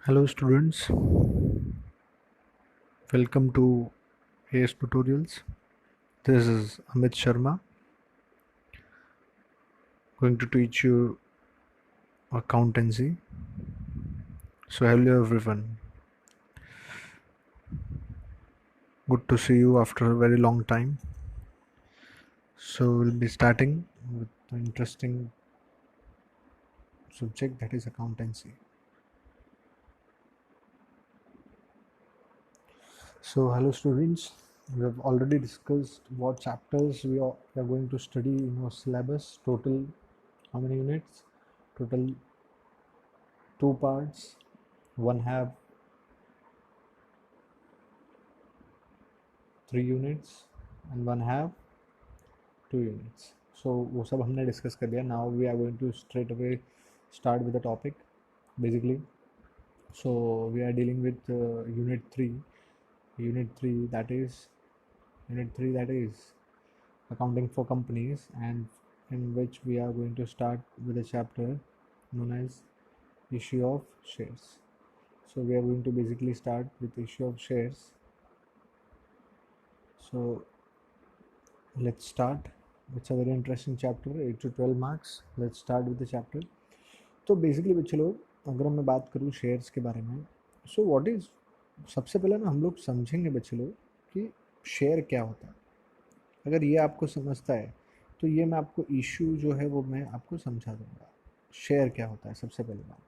Hello students, welcome to AS Tutorials. This is Amit Sharma going to teach you accountancy. So hello everyone, good to see you after a very long time. So we'll be starting with an interesting subject, that is accountancy. So hello students, we have already discussed what chapters we are going to study in our syllabus. Total how many units? Total two parts. One have 3 units and one have 2 units. So वो सब हमने discuss कर दिया. Now we are going to straight away start with the topic basically. So we are dealing with unit 3 that is accounting for companies, and in which we are going to start with a chapter known as issue of shares. So we are going to basically start with issue of shares. So let's start. It's a very interesting chapter, 8 to 12 marks. Let's start with the chapter. तो basically बच्चे लोग, अगर मैं बात करूँ shares के बारे में, सो व्हाट इज़, सबसे पहले ना हम लोग समझेंगे बच्चे लोग कि शेयर क्या होता है. अगर ये आपको समझता है तो ये मैं आपको इशू जो है वो मैं आपको समझा दूंगा. शेयर क्या होता है सबसे पहले बात.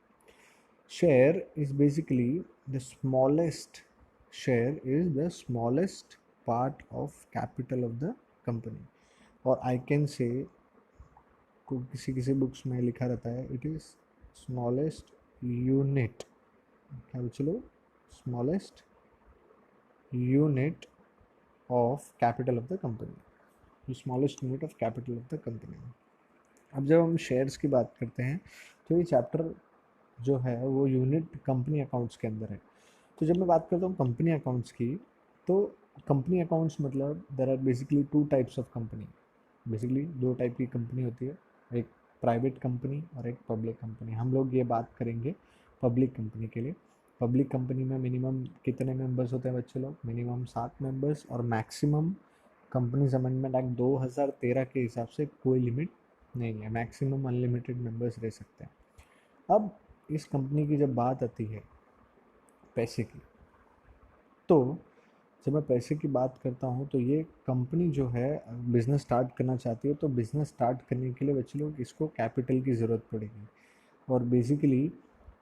Share is basically the smallest share is the smallest part of capital of the company, और आई कैन से को किसी किसी बुक्स में लिखा रहता है इट इज़ स्मॉलेस्ट यूनिट. क्या चलो, smallest unit of capital of the company, smallest unit of capital of the company. अब जब हम शेयर्स की बात करते हैं तो ये चैप्टर जो है वो यूनिट कंपनी अकाउंट्स के अंदर है. तो जब मैं बात करता हूँ कंपनी अकाउंट्स की, तो कंपनी अकाउंट्स मतलब there are basically 2 types of company. Basically 2 type की कंपनी होती है, एक प्राइवेट कंपनी और एक पब्लिक कंपनी. हम लोग ये बात करेंगे पब्लिक कंपनी के लिए. पब्लिक कंपनी में मिनिमम कितने मेंबर्स होते हैं बच्चे लोग? मिनिमम 7 मेंबर्स, और मैक्सिमम कंपनीज अमेंडमेंट एक्ट 2013 के हिसाब से कोई लिमिट नहीं है, मैक्सिमम अनलिमिटेड मेंबर्स रह सकते हैं. अब इस कंपनी की जब बात आती है पैसे की, तो जब मैं पैसे की बात करता हूँ तो ये कंपनी जो है बिज़नेस स्टार्ट करना चाहती है, तो बिज़नेस स्टार्ट करने के लिए बच्चे लोग इसको कैपिटल की ज़रूरत पड़ेगी. और बेसिकली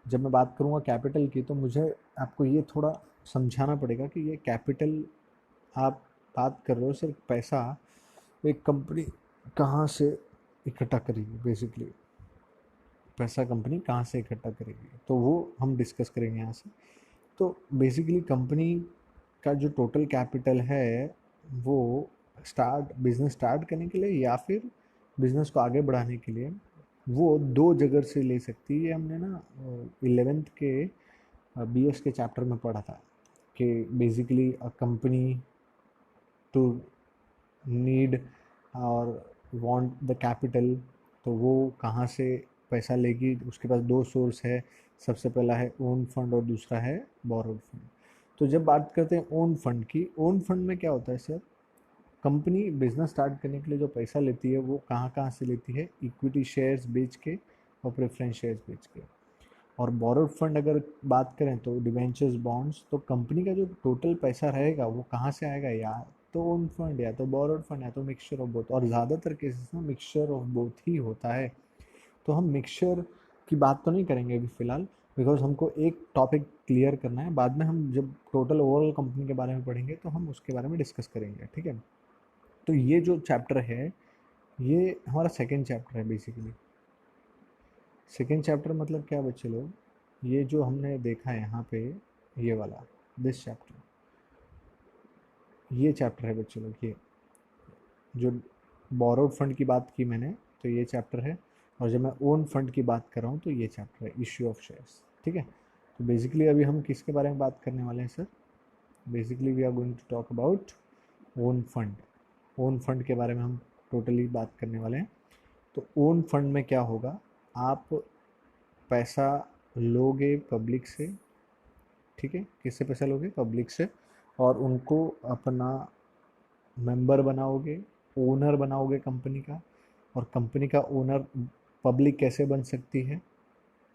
जब मैं बात करूँगा कैपिटल की, तो मुझे आपको ये थोड़ा समझाना पड़ेगा कि ये कैपिटल आप बात कर रहे हो सिर्फ पैसा, एक कंपनी कहाँ से इकट्ठा करेगी. बेसिकली पैसा कंपनी कहाँ से इकट्ठा करेगी, तो वो हम डिस्कस करेंगे यहाँ से. तो बेसिकली कंपनी का जो टोटल कैपिटल है वो बिज़नेस स्टार्ट करने के लिए या फिर बिज़नेस को आगे बढ़ाने के लिए वो 2 जगह से ले सकती है. हमने ना 11th के BS के चैप्टर में पढ़ा था कि basically a company to need और वांट द कैपिटल, तो वो कहाँ से पैसा लेगी. उसके पास 2 सोर्स है, सबसे पहला है ओन फंड और दूसरा है बोरोड फंड. तो जब बात करते हैं ओन फंड की, ओन फंड में क्या होता है सर, कंपनी बिजनेस स्टार्ट करने के लिए जो पैसा लेती है वो कहाँ कहाँ से लेती है? इक्विटी शेयर्स बेच के और प्रेफरेंस शेयर्स बेच के. और बोरोड फंड अगर बात करें तो डिवेंचर्स, बॉन्ड्स. तो कंपनी का जो टोटल पैसा रहेगा वो कहाँ से आएगा? या तो ओन फंड, या तो बोरोड फंड, या तो मिक्सचर ऑफ बोथ. और ज़्यादातर केसेस में मिक्सचर ऑफ बोथ ही होता है. तो हम मिक्सचर की बात तो नहीं करेंगे अभी फ़िलहाल, बिकॉज हमको एक टॉपिक क्लियर करना है. बाद में हम जब टोटल ओवरऑल कंपनी के बारे में पढ़ेंगे तो हम उसके बारे में डिस्कस करेंगे, ठीक है. तो ये जो चैप्टर है ये हमारा सेकेंड चैप्टर है. बेसिकली सेकेंड चैप्टर मतलब क्या बच्चे लोग, ये जो हमने देखा है यहाँ पे, ये वाला दिस चैप्टर, ये चैप्टर है बच्चे लोग. ये जो बोरोड फंड की बात की मैंने, तो ये चैप्टर है. और जब मैं ओन फंड की बात कर रहा हूँ तो ये चैप्टर है इश्यू ऑफ शेयर्स, ठीक है. तो बेसिकली अभी हम किसके बारे में बात करने वाले हैं sir? Basically we are going to talk about own fund. Own fund के बारे में हम टोटली बात करने वाले हैं. तो ओन फंड में क्या होगा, आप पैसा लोगे पब्लिक से ठीक है, किससे पैसा लोगे? पब्लिक से, और उनको अपना मेंबर बनाओगे, ओनर बनाओगे कंपनी का। और कंपनी का ओनर पब्लिक कैसे बन सकती है?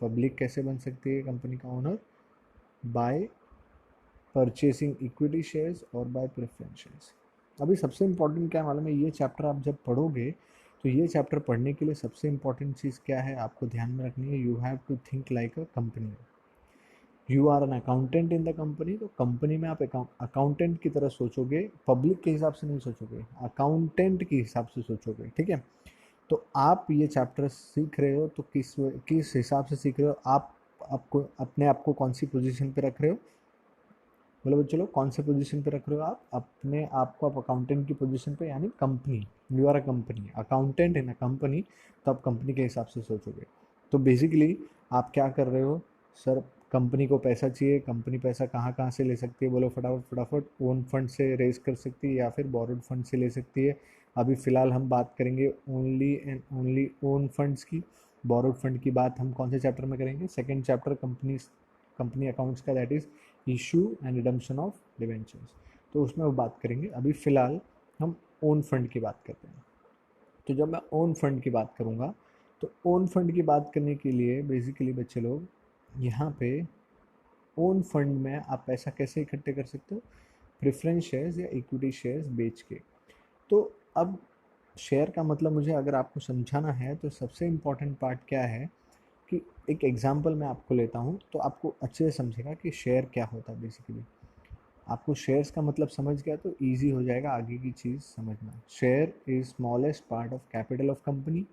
पब्लिक कैसे बन सकती है कंपनी का owner? By purchasing equity shares और बाय प्रेफरेंस शेयर्स। अभी सबसे इंपॉर्टेंट क्या है मालूम है? ये चैप्टर आप जब पढ़ोगे तो ये चैप्टर पढ़ने के लिए सबसे इंपॉर्टेंट चीज़ क्या है आपको ध्यान में रखनी है? You have to think like a company. You are an accountant in the company, तो कंपनी में आप अकाउंटेंट की तरह सोचोगे, पब्लिक के हिसाब से नहीं सोचोगे, अकाउंटेंट के हिसाब से सोचोगे, ठीक है? तो आप ये चैप्टर सीख रहे हो तो किस हिसाब से सीख रहे हो? आप आपको अपने आप को कौन सी पोजीशन पे रख रहे हो? बोलो चलो, कौन से पोजीशन पे रख रहे हो आप अपने आप को? आप अकाउंटेंट की पोजीशन पे, यानी company, you are a company, accountant in a company, तो आप कंपनी के हिसाब से सोचोगे। तो बेसिकली आप क्या कर रहे हो? सर कंपनी को पैसा चाहिए, कंपनी पैसा कहाँ कहाँ से ले सकती है? बोलो फटाफट फटाफट। ओन फंड से रेज कर सकती है या फिर बोरोड फंड से ले सकती है। अभी फ़िलहाल हम बात करेंगे only and only own funds की। बोरोड फंड की बात हम कौन से चैप्टर में करेंगे? सेकेंड चैप्टर, कंपनी अकाउंट्स का, that is issue and redemption of debentures, तो उसमें वो बात करेंगे। अभी फ़िलहाल हम ओन फंड की बात करते हैं। तो जब मैं ओन फंड की बात करूँगा, तो ओन फंड की बात करने के लिए बेसिकली बच्चे लोग यहाँ पे ओन फंड में आप पैसा कैसे इकट्ठे कर सकते हो? प्रेफरेंस शेयर्स या इक्विटी शेयर्स बेच के। तो अब शेयर का मतलब मुझे अगर आपको समझाना है तो सबसे इम्पॉर्टेंट पार्ट क्या है कि एक एग्जांपल मैं आपको लेता हूँ तो आपको अच्छे से समझेगा कि शेयर क्या होता है। बेसिकली आपको शेयर्स का मतलब समझ गया तो इजी हो जाएगा आगे की चीज़ समझना। Share is smallest part of capital of company,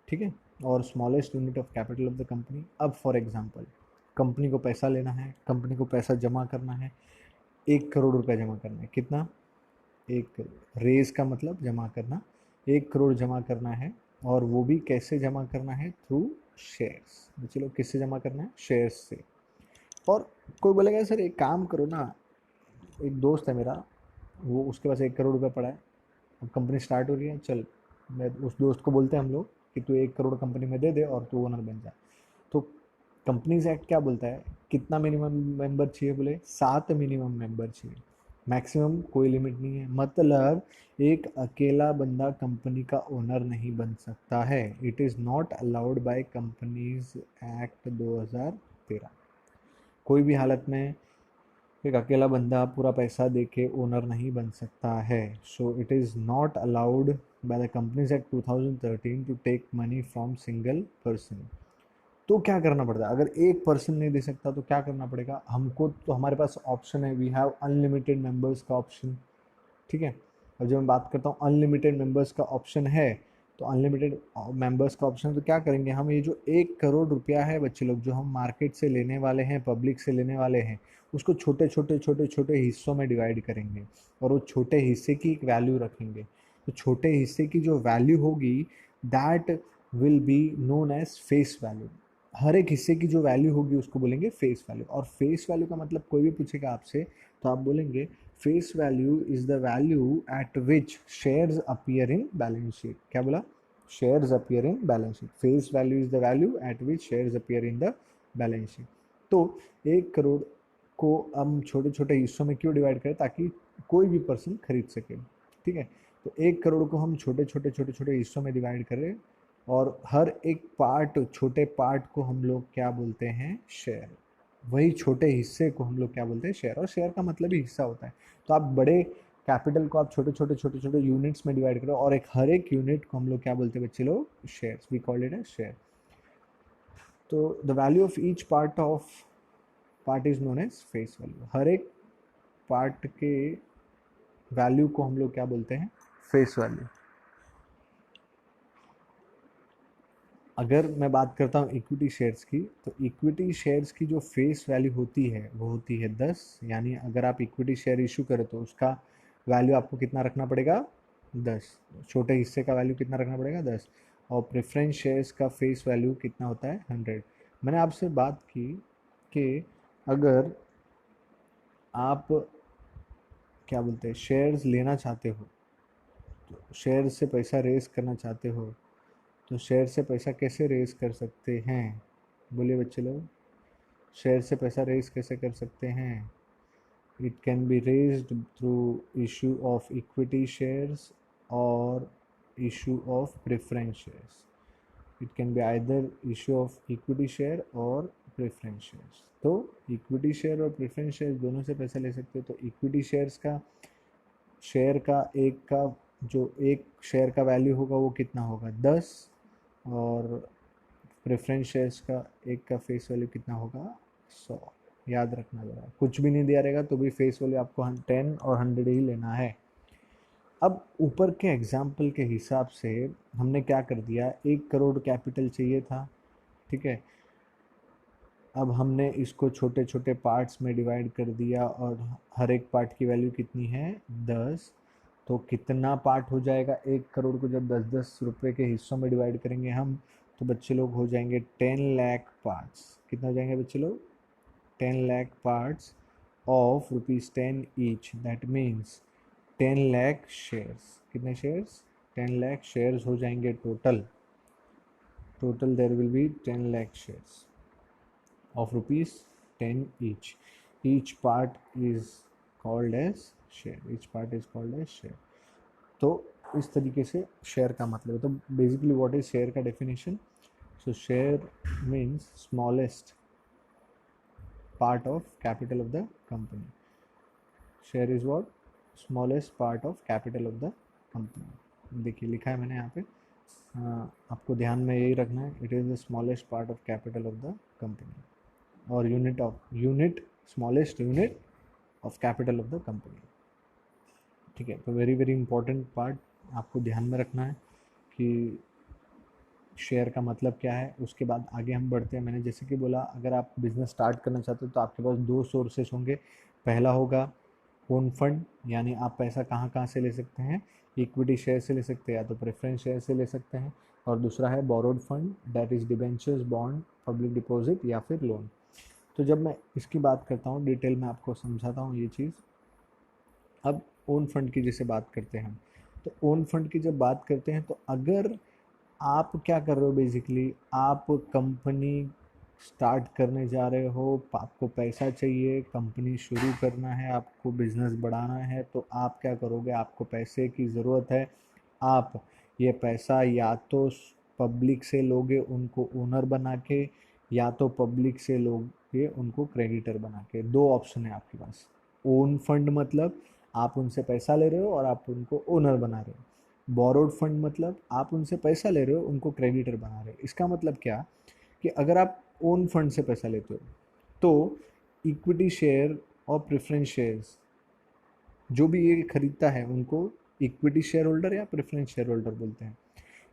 ठीक है, और smallest unit of capital of the company. अब फॉर एग्जांपल कंपनी को पैसा लेना है, कंपनी को पैसा जमा करना है, 1 करोड़ रुपया जमा करना है। कितना? 1 करोड़। रेज का मतलब जमा करना, 1 करोड़ जमा करना है। और वो भी कैसे जमा करना है? Through shares. चलो किससे जमा करना है? शेयर्स से। और कोई बोलेगा सर एक काम करो ना, एक दोस्त है मेरा, वो उसके पास 1 करोड़ रुपया पड़ा है, अब कंपनी स्टार्ट हो रही है, चल मैं उस दोस्त को बोलते हैं हम लोग कि तू 1 करोड़ कंपनी में दे दे और तू ओनर बन जा। तो कंपनीज एक्ट क्या बोलता है? कितना मिनिमम मेंबर चाहिए? बोले 7 मिनिमम मेंबर चाहिए, मैक्सिमम कोई लिमिट नहीं है। मतलब एक अकेला बंदा कंपनी का ओनर नहीं बन सकता है। It is not allowed by companies act 2013। कोई भी हालत में एक अकेला बंदा पूरा पैसा दे के ओनर नहीं बन सकता है। So it is not allowed by the companies act 2013 to take money from single person. तो क्या करना पड़ता है? अगर एक पर्सन नहीं दे सकता तो क्या करना पड़ेगा हमको? तो हमारे पास ऑप्शन है, वी हैव अनलिमिटेड मेंबर्स का ऑप्शन, ठीक है। और जब मैं बात करता हूँ अनलिमिटेड मेंबर्स का ऑप्शन है, तो अनलिमिटेड मेंबर्स का ऑप्शन, तो क्या करेंगे हम? ये जो 1 करोड़ रुपया है बच्चे लोग, जो हम मार्केट से लेने वाले हैं, पब्लिक से लेने वाले हैं, उसको छोटे छोटे छोटे छोटे हिस्सों में डिवाइड करेंगे और वो छोटे हिस्से की एक वैल्यू रखेंगे। तो छोटे हिस्से की जो वैल्यू होगी, that will be known as face value. हर एक हिस्से की जो वैल्यू होगी उसको बोलेंगे फेस वैल्यू। और फेस वैल्यू का मतलब कोई भी पूछेगा आपसे तो आप बोलेंगे face value is the value at which shares appear in balance sheet. क्या बोला? Shares appear in balance sheet. Face value is the value at which shares appear in the balance sheet. तो 1 करोड़ को हम छोटे छोटे हिस्सों में क्यों डिवाइड करें? ताकि कोई भी पर्सन खरीद सके, ठीक है। तो 1 करोड़ को हम छोटे छोटे छोटे छोटे हिस्सों में डिवाइड करें और हर एक पार्ट, छोटे पार्ट को हम लोग क्या बोलते हैं? शेयर। वही छोटे हिस्से को हम लोग क्या बोलते हैं? शेयर। और शेयर का मतलब ही हिस्सा होता है। तो आप बड़े कैपिटल को आप छोटे छोटे छोटे छोटे यूनिट्स में डिवाइड करो और एक हर एक यूनिट को हम लोग क्या बोलते हैं बच्चे लोग? Shares. We call it as share. तो the value of each part is known as face value. हर एक पार्ट के वैल्यू को हम लोग क्या बोलते हैं? Face value. अगर मैं बात करता हूँ इक्विटी शेयर्स की, तो इक्विटी शेयर्स की जो फेस वैल्यू होती है वो होती है 10। यानी अगर आप इक्विटी शेयर इशू करें तो उसका वैल्यू आपको कितना रखना पड़ेगा? 10। छोटे हिस्से का वैल्यू कितना रखना पड़ेगा? 10। और प्रेफरेंस शेयर्स का फेस वैल्यू कितना होता है? 100। मैंने आपसे बात की कि अगर आप क्या बोलते हैं शेयर्स लेना चाहते हो, तो शेयर से पैसा रेज करना चाहते हो, तो शेयर से पैसा कैसे रेज कर सकते हैं? बोलिए बच्चे लोग। शेयर से पैसा रेज कैसे कर सकते हैं? It can be raised through issue of equity shares और issue of preference shares. It can be either issue of equity share और प्रेफरेंस शेयर्स। तो इक्विटी शेयर और प्रेफरेंस शेयर दोनों से पैसा ले सकते हो। तो इक्विटी शेयर्स का शेयर का एक का जो एक शेयर का वैल्यू होगा वो कितना होगा 10, और प्रेफरेंस शेयर्स का एक का फेस वैल्यू कितना होगा 100। याद रखना ज़रा, कुछ भी नहीं दिया रहेगा तो भी फेस वैल्यू आपको 10 और 100 ही लेना है। अब ऊपर के एग्जाम्पल के हिसाब से हमने क्या कर दिया, 1 करोड़ कैपिटल चाहिए था, ठीक है। अब हमने इसको छोटे छोटे पार्ट्स में डिवाइड कर दिया और हर एक पार्ट की वैल्यू कितनी है 10। तो कितना पार्ट हो जाएगा 1 करोड़ को जब 10-10 रुपए के हिस्सों में डिवाइड करेंगे हम, तो बच्चे लोग हो जाएंगे 10 लाख पार्ट्स। कितना हो जाएंगे बच्चे लोग? 10 lakh parts of ₹10 each. That means 10 lakh shares. कितने शेयर्स? 10 लाख शेयर्स हो जाएंगे total. Total there will be 10 lakh shares of ₹10 each. Each part is called as share. Each part is called as share. तो इस तरीके से शेयर का मतलब है। तो बेसिकली व्हाट इज शेयर का definition? So share means smallest part of capital of the company. Share is what? Smallest part of capital of the company. देखिए लिखा है मैंने यहाँ पे, आपको ध्यान में यही रखना है, it is the smallest part of capital of the company और unit smallest unit of capital of the company. ठीक है, तो वेरी वेरी इंपॉर्टेंट पार्ट आपको ध्यान में रखना है कि शेयर का मतलब क्या है। उसके बाद आगे हम बढ़ते हैं। मैंने जैसे कि बोला, अगर आप बिजनेस स्टार्ट करना चाहते हो तो आपके पास 2 सोर्सेस होंगे। पहला होगा ओन फंड, यानी आप पैसा कहाँ कहाँ से ले सकते हैं, इक्विटी शेयर से ले सकते हैं या तो प्रेफरेंस शेयर से ले सकते हैं। और दूसरा है borrowed fund, that is debentures, bond, public deposit या फिर लोन। तो जब मैं इसकी बात करता हूँ डिटेल में आपको समझाता हूँ ये चीज़। अब ओन फंड की जैसे बात करते हैं हम, तो ओन फंड की जब बात करते हैं तो अगर आप क्या कर रहे हो, बेसिकली आप कंपनी स्टार्ट करने जा रहे हो, आपको पैसा चाहिए, कंपनी शुरू करना है, आपको बिजनेस बढ़ाना है, तो आप क्या करोगे? आपको पैसे की ज़रूरत है। आप ये पैसा या तो पब्लिक से लोगे उनको ओनर बना के, या तो पब्लिक से लोगे उनको क्रेडिटर बना के। 2 ऑप्शन है आपके पास। ओन फंड मतलब आप उनसे पैसा ले रहे हो और आप उनको ओनर बना रहे हो। बोरोड फंड मतलब आप उनसे पैसा ले रहे हो, उनको क्रेडिटर बना रहे हो। इसका मतलब क्या कि अगर आप ओन फंड से पैसा लेते हो तो इक्विटी शेयर और प्रेफरेंस शेयर्स जो भी ये खरीदता है उनको इक्विटी शेयर होल्डर या प्रेफरेंस शेयर होल्डर बोलते हैं।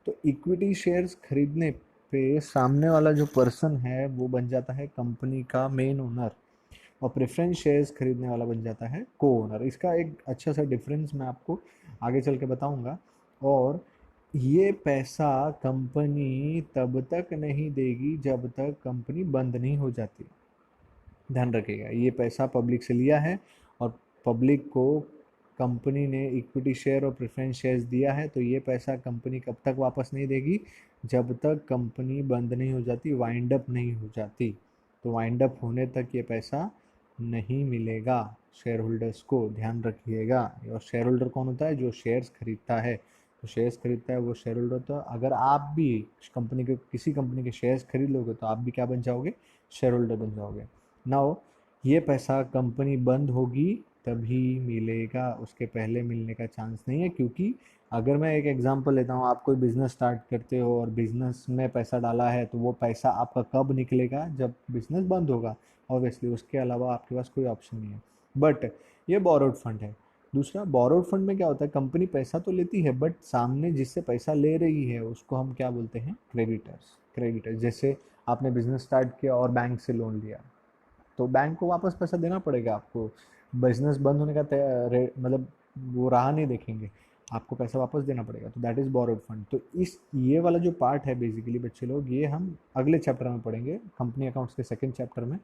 तो इक्विटी शेयर्स खरीदने पे सामने वाला जो पर्सन है वो बन जाता है कंपनी का मेन ओनर, और प्रेफरेंस शेयर्स खरीदने वाला बन जाता है को ओनर। इसका एक अच्छा सा डिफरेंस मैं आपको आगे चल के बताऊंगा। और ये पैसा कंपनी तब तक नहीं देगी जब तक कंपनी बंद नहीं हो जाती। ध्यान रखिएगा, ये पैसा पब्लिक से लिया है और पब्लिक को कंपनी ने इक्विटी शेयर और प्रेफरेंस शेयर्स दिया है, तो ये पैसा कंपनी कब तक वापस नहीं देगी? जब तक कंपनी बंद नहीं हो जाती, वाइंड अप नहीं हो जाती। तो वाइंड अप होने तक ये पैसा नहीं मिलेगा शेयर होल्डर्स को, ध्यान रखिएगा। और शेयर होल्डर कौन होता है? जो शेयर्स खरीदता है। तो शेयर्स खरीदता है वो शेयर होल्डर होता है। अगर आप भी कंपनी के किसी कंपनी के शेयर्स खरीद लोगे तो आप भी क्या बन जाओगे? शेयर होल्डर बन जाओगे। नाउ ये पैसा कंपनी बंद होगी तभी मिलेगा, उसके पहले मिलने का चांस नहीं है। क्योंकि अगर मैं एक एग्जांपल लेता हूँ, आप कोई बिजनेस स्टार्ट करते हो और बिजनेस में पैसा डाला है, तो वो पैसा आपका कब निकलेगा? जब बिजनेस बंद होगा ऑब्वियसली, उसके अलावा आपके पास कोई ऑप्शन नहीं है। बट ये बोरोड फंड है। दूसरा, बोरोड फंड में क्या होता है, कंपनी पैसा तो लेती है बट सामने जिससे पैसा ले रही है उसको हम क्या बोलते हैं? क्रेडिटर्स। क्रेडिटर्स जैसे आपने बिजनेस स्टार्ट किया और बैंक से लोन लिया, तो बैंक को वापस पैसा देना पड़ेगा आपको। बिजनेस बंद होने का मतलब वो राह नहीं देखेंगे, आपको पैसा वापस देना पड़ेगा। तो दैट इज़ बोरोड फंड। तो इस ये वाला जो पार्ट है बेसिकली बच्चे लोग, ये हम अगले चैप्टर में पढ़ेंगे, कंपनी अकाउंट्स के सेकंड चैप्टर में।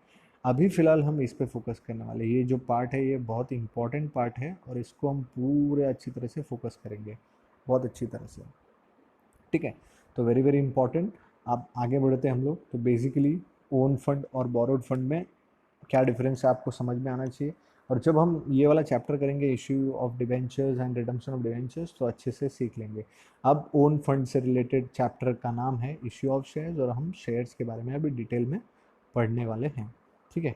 अभी फ़िलहाल हम इस पे फोकस करने वाले। ये जो पार्ट है ये बहुत इंपॉर्टेंट पार्ट है और इसको हम पूरे अच्छी तरह से फोकस करेंगे, बहुत अच्छी तरह से। ठीक है, तो वेरी वेरी इंपॉर्टेंट। अब आगे बढ़ते हैं हम लोग। तो बेसिकली ओन फंड और बोरोड फंड में क्या डिफरेंस है आपको समझ में आना चाहिए। और जब हम ये वाला चैप्टर करेंगे issue of debentures and redemption of debentures तो अच्छे से सीख लेंगे। अब ओन फंड से रिलेटेड चैप्टर का नाम है इश्यू ऑफ शेयर्स और हम शेयर्स के बारे में अभी डिटेल में पढ़ने वाले हैं। ठीक है,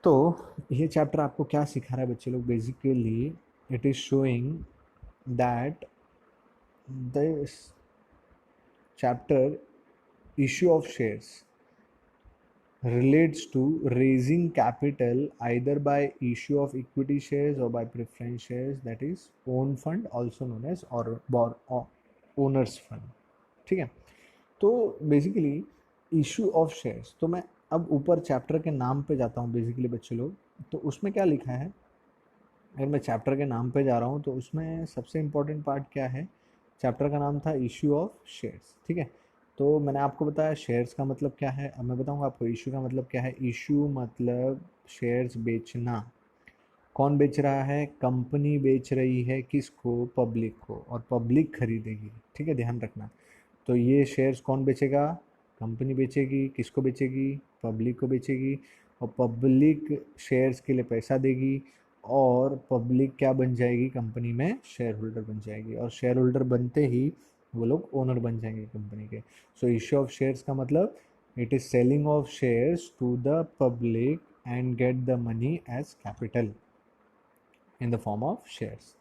तो ये चैप्टर आपको क्या सिखा रहा है बच्चे लोग, basically it is showing that this chapter issue of shares relates to raising capital either by issue of equity shares or by preference shares, that is own fund also known as or owners fund। ठीक है, तो basically issue of shares, तो मैं अब ऊपर chapter के नाम पे जाता हूँ बेसिकली बच्चे लोग। तो उसमें क्या लिखा है, अगर मैं चैप्टर के नाम पे जा रहा हूँ तो उसमें सबसे इम्पोर्टेंट पार्ट क्या है, चैप्टर का नाम था इशू ऑफ शेयर्स। ठीक है, तो मैंने आपको बताया शेयर्स का मतलब क्या है, अब मैं बताऊंगा आपको इशू का मतलब क्या है। इशू मतलब शेयर्स बेचना। कौन बेच रहा है, कंपनी बेच रही है किसको, पब्लिक को, और पब्लिक खरीदेगी। ठीक है, ध्यान रखना। तो ये शेयर्स कौन बेचेगा, कंपनी बेचेगी, किसको बेचेगी, पब्लिक को बेचेगी, और पब्लिक शेयर्स के लिए पैसा देगी, और पब्लिक क्या बन जाएगी, कंपनी में शेयर होल्डर बन जाएगी, और शेयर होल्डर बनते ही वो लोग ओनर बन जाएंगे कंपनी के। सो इश्यू ऑफ शेयर्स का मतलब it is selling of shares to the public and get the money as capital in the form of shares.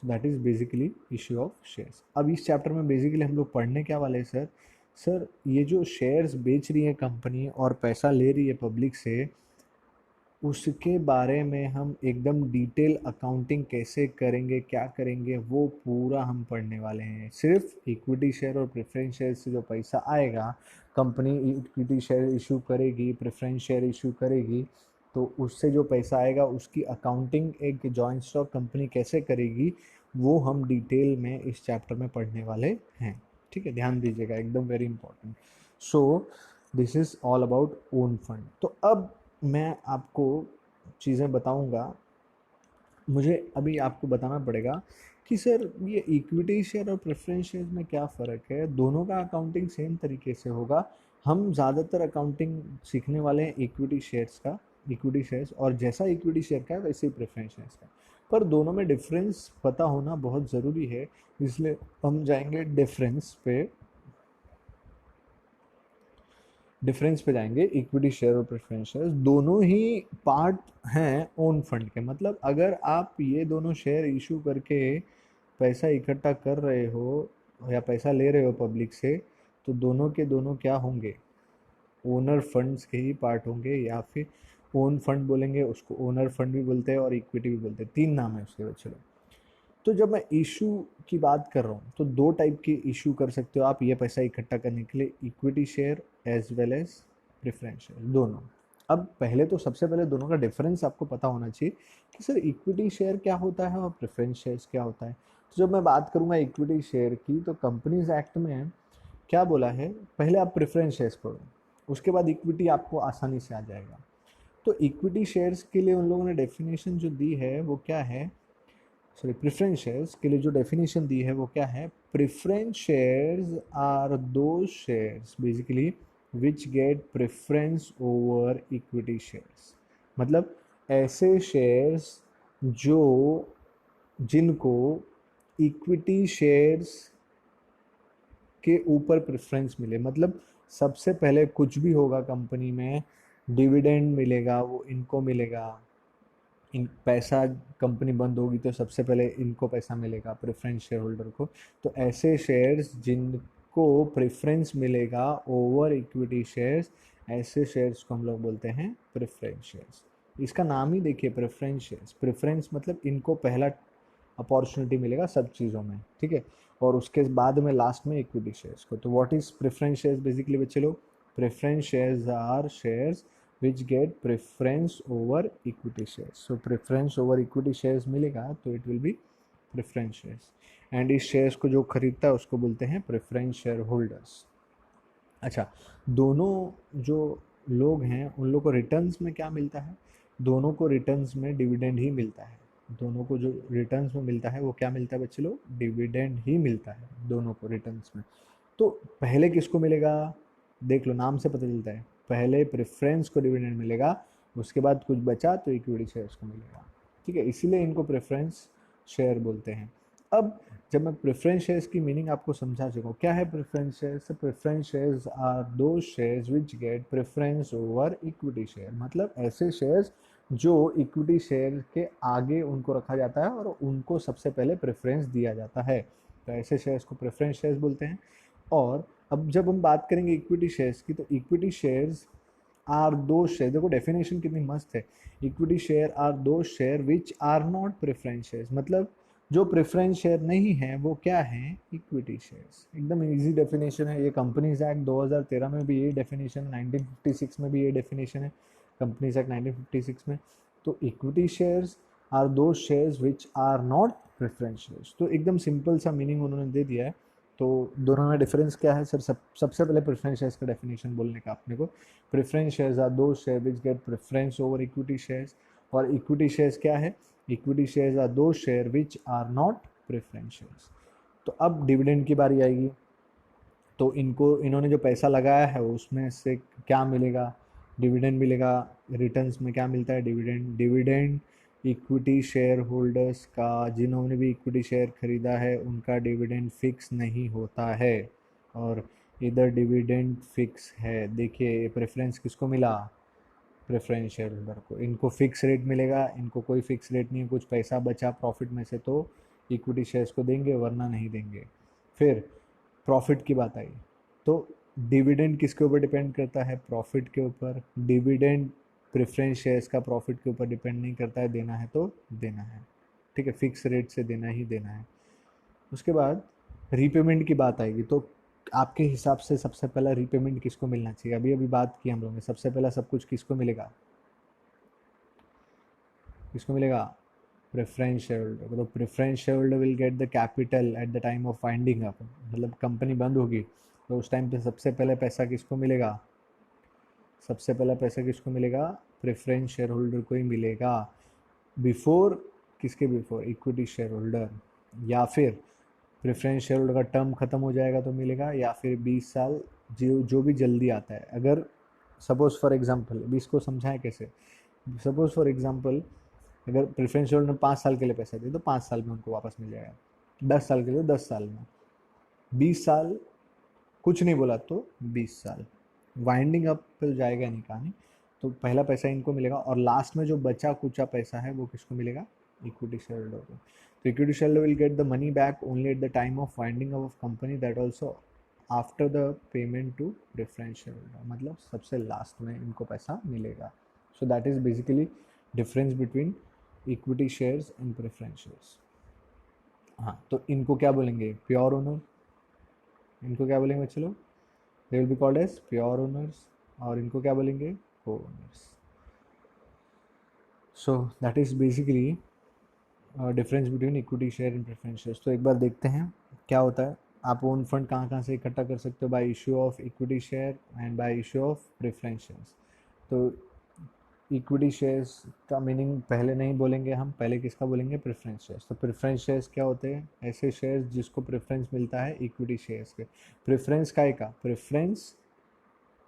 So that is basically issue of shares. अब इस chapter में basically हम लोग पढ़ने क्या वाले हैं सर, सर ये जो शेयर्स बेच रही है कंपनी और पैसा ले रही है पब्लिक से, उसके बारे में हम एकदम डिटेल अकाउंटिंग कैसे करेंगे, क्या करेंगे, वो पूरा हम पढ़ने वाले हैं। सिर्फ इक्विटी शेयर और प्रेफरेंस शेयर से जो पैसा आएगा, कंपनी इक्विटी शेयर इशू करेगी, प्रेफरेंस शेयर इशू करेगी, तो उससे जो पैसा आएगा उसकी अकाउंटिंग एक जॉइंट स्टॉक कंपनी कैसे करेगी, वो हम डिटेल में इस चैप्टर में पढ़ने वाले हैं। ठीक है, ध्यान दीजिएगा, एकदम very important. So this is all about own fund. तो अब मैं आपको चीज़ें बताऊंगा। मुझे अभी आपको बताना पड़ेगा कि सर ये इक्विटी शेयर और प्रेफरेंस शेयर में क्या फ़र्क है। दोनों का अकाउंटिंग सेम तरीके से होगा। हम ज़्यादातर अकाउंटिंग सीखने वाले हैं इक्विटी शेयर्स का, इक्विटी शेयर्स, और जैसा इक्विटी शेयर का है वैसे ही प्रेफरेंस शेयर्स का, पर दोनों में डिफरेंस पता होना बहुत ज़रूरी है। इसलिए हम जाएंगे डिफरेंस पे जाएंगे। इक्विटी शेयर और प्रेफरेंस शेयर दोनों ही पार्ट हैं ओन फंड के। मतलब अगर आप ये दोनों शेयर इशू करके पैसा इकट्ठा कर रहे हो या पैसा ले रहे हो पब्लिक से, तो दोनों के दोनों क्या होंगे, ओनर फंड्स के ही पार्ट होंगे, या फिर ओन फंड बोलेंगे उसको, ओनर फंड भी बोलते हैं और इक्विटी भी बोलते हैं, तीन नाम है उसके बच्चे लोग। तो जब मैं इशू की बात कर रहा हूँ तो दो टाइप के इशू कर सकते हो आप ये पैसा इकट्ठा करने के लिए, equity share as well as preference share, दोनों। अब पहले तो सबसे पहले दोनों का डिफरेंस आपको पता होना चाहिए कि सर इक्विटी शेयर क्या होता है और प्रेफरेंस शेयर्स क्या होता है। तो जब मैं बात करूँगा इक्विटी शेयर की, तो कंपनीज एक्ट में क्या बोला है, पहले आप प्रेफरेंस शेयर्स पढ़ो, उसके बाद इक्विटी आपको आसानी से आ जाएगा। तो इक्विटी शेयर्स के लिए उन लोगों ने डेफिनेशन जो दी है वो क्या है, सॉरी प्रेफरेंस शेयर्स के लिए जो डेफिनेशन दी है वो क्या है, प्रेफरेंस शेयर्स आर दो shares basically which get preference over equity shares. मतलब ऐसे शेयर्स जो जिनको इक्विटी शेयर्स के ऊपर प्रेफरेंस मिले। मतलब सबसे पहले कुछ भी होगा कंपनी में, डिविडेंड मिलेगा वो इनको मिलेगा, इन पैसा कंपनी बंद होगी तो सबसे पहले इनको पैसा मिलेगा प्रेफरेंस शेयर होल्डर को। तो ऐसे शेयर्स जिनको प्रेफरेंस मिलेगा ओवर इक्विटी शेयर्स, ऐसे शेयर्स को हम लोग बोलते हैं प्रेफरेंस शेयर्स। इसका नाम ही देखिए प्रेफरेंस शेयर्स, प्रेफरेंस मतलब इनको पहला अपॉर्चुनिटी मिलेगा सब चीज़ों में। ठीक है, और उसके बाद में लास्ट में इक्विटी शेयर्स को। तो what is preference shares basically बच्चे लोग, preference shares are shares which get preference over equity shares। so preference over equity shares मिलेगा तो it will be preference shares, and इस शेयर्स को जो खरीदता है उसको बोलते हैं प्रेफरेंस शेयर होल्डर्स। अच्छा, दोनों जो लोग हैं उन लोग को रिटर्न्स में क्या मिलता है, दोनों को रिटर्न्स में डिविडेंड ही मिलता है। दोनों को जो रिटर्न्स में मिलता है वो क्या मिलता है बच्चे लोग, डिविडेंड ही मिलता है दोनों को रिटर्न्स में। तो पहले किसको मिलेगा, देख लो नाम से पता चलता है, पहले प्रेफरेंस को डिविडेंड मिलेगा, उसके बाद कुछ बचा तो इक्विटी शेयर्स को मिलेगा। ठीक है, इसीलिए इनको प्रेफरेंस शेयर बोलते हैं। अब जब मैं प्रेफरेंस शेयर्स की मीनिंग आपको समझा चुका हूँ, क्या है preference shares? Preference shares are दो shares which get preference over equity share. मतलब ऐसे शेयर्स जो इक्विटी शेयर के आगे उनको रखा जाता है और उनको सबसे पहले प्रेफरेंस दिया जाता है, तो ऐसे शेयर्स को प्रेफरेंस शेयर्स बोलते हैं। और अब जब हम बात करेंगे इक्विटी शेयर्स की, तो इक्विटी शेयर्स आर दो शेयर, देखो डेफिनेशन कितनी मस्त है, इक्विटी शेयर आर दो share which are not preference shares. मतलब जो प्रेफरेंस शेयर नहीं है वो क्या है? Equity shares. एकदम इजी डेफिनेशन है, ये कंपनीज एक्ट 2013 में भी ये डेफिनेशन, 1956 में भी ये डेफिनेशन है, कंपनीज एक्ट 1956 में। तो इक्विटी शेयर्स आर दो shares which are not preference shares. तो एकदम सिंपल सा मीनिंग उन्होंने दे दिया है। तो दोनों में डिफरेंस क्या है सर? सबसे पहले प्रेफरेंस शेयर्स का डेफिनेशन बोलने का अपने को, प्रेफरेंस शेयर्स आर दो share which get preference over equity shares. और इक्विटी शेयर्स क्या है? इक्विटी शेयर्स आर दो share which are not preference shares. तो अब डिविडेंड की बारी आएगी, तो इन्होंने जो पैसा लगाया है उसमें से क्या मिलेगा? डिविडेंड मिलेगा। रिटर्न्स में क्या मिलता है? Dividend. Dividend equity share holders का, जिन्होंने भी इक्विटी शेयर खरीदा है उनका डिविडेंड फिक्स नहीं होता है, और इधर डिविडेंड फिक्स है। देखिए प्रेफरेंस किसको मिला? प्रेफरेंस शेयर होल्डर को। इनको फिक्स रेट मिलेगा, इनको कोई फिक्स रेट नहीं है, कुछ पैसा बचा प्रॉफिट में से तो इक्विटी शेयर्स को देंगे वरना नहीं देंगे। फिर प्रॉफिट की बात आई, तो डिविडेंड किसके ऊपर डिपेंड करता है? प्रॉफिट के ऊपर। डिविडेंड प्रेफरेंस शेयर्स का प्रॉफिट के ऊपर डिपेंड नहीं करता है, देना है तो देना है। ठीक है, फिक्स रेट से देना ही देना है। उसके बाद रीपेमेंट की बात आएगी, तो आपके हिसाब से सबसे पहला रीपेमेंट किसको मिलना चाहिए? अभी अभी बात की हम लोगों ने, सबसे पहला सब कुछ किसको मिलेगा? किसको मिलेगा? प्रेफरेंस शेयर होल्डर को। तो preference share holder will get the capital eight the time of winding up. मतलब कंपनी बंद होगी तो उस टाइम पे सबसे पहले पैसा किसको मिलेगा? सबसे पहला पैसा किसको मिलेगा? प्रेफरेंस शेयर होल्डर को ही मिलेगा। बिफोर, किसके बिफोर? Equity share holder. या फिर प्रेफरेंस शेयर होल्डर का टर्म खत्म हो जाएगा तो मिलेगा, या फिर 20 साल, जो भी जल्दी आता है। अगर सपोज फॉर एग्जांपल, अभी इसको समझाएं कैसे। सपोज फॉर एग्जांपल, अगर प्रेफरेंस होल्डर ने 5 साल के लिए पैसा दिया तो 5 साल में उनको वापस मिल जाएगा, 10 साल के लिए 10 साल में, 20 साल कुछ नहीं बोला तो 20 साल। वाइंडिंग अप पे जाएगा नहीं कहानी, तो पहला पैसा इनको मिलेगा, और लास्ट में जो बचा कुचा पैसा है वो किसको मिलेगा? इक्विटी शेयर होल्डर को। तो equity share holder will get the money back only at the time of winding up of company, that also after the payment to preference share holder. मतलब सबसे लास्ट में इनको पैसा मिलेगा। So that is basically difference between equity shares and preference shares. हाँ, तो इनको क्या बोलेंगे? Pure owner. इनको क्या बोलेंगे बच्चे लोग? They will be called as pure owners. और इनको क्या बोलेंगे? को owners. So that is basically difference between equity share and preference shares. तो एक बार देखते हैं क्या होता है। आप ओन फंड कहाँ कहाँ से इकट्ठा कर सकते हो? Bye issue of equity share and bye issue of preference shares. तो इक्विटी शेयर्स का मीनिंग पहले नहीं बोलेंगे हम, पहले किसका बोलेंगे? Preference shares. तो प्रेफरेंस शेयर्स क्या होते हैं? ऐसे शेयर्स जिसको प्रेफरेंस मिलता है इक्विटी शेयर्स के। प्रेफरेंस का प्रेफरेंस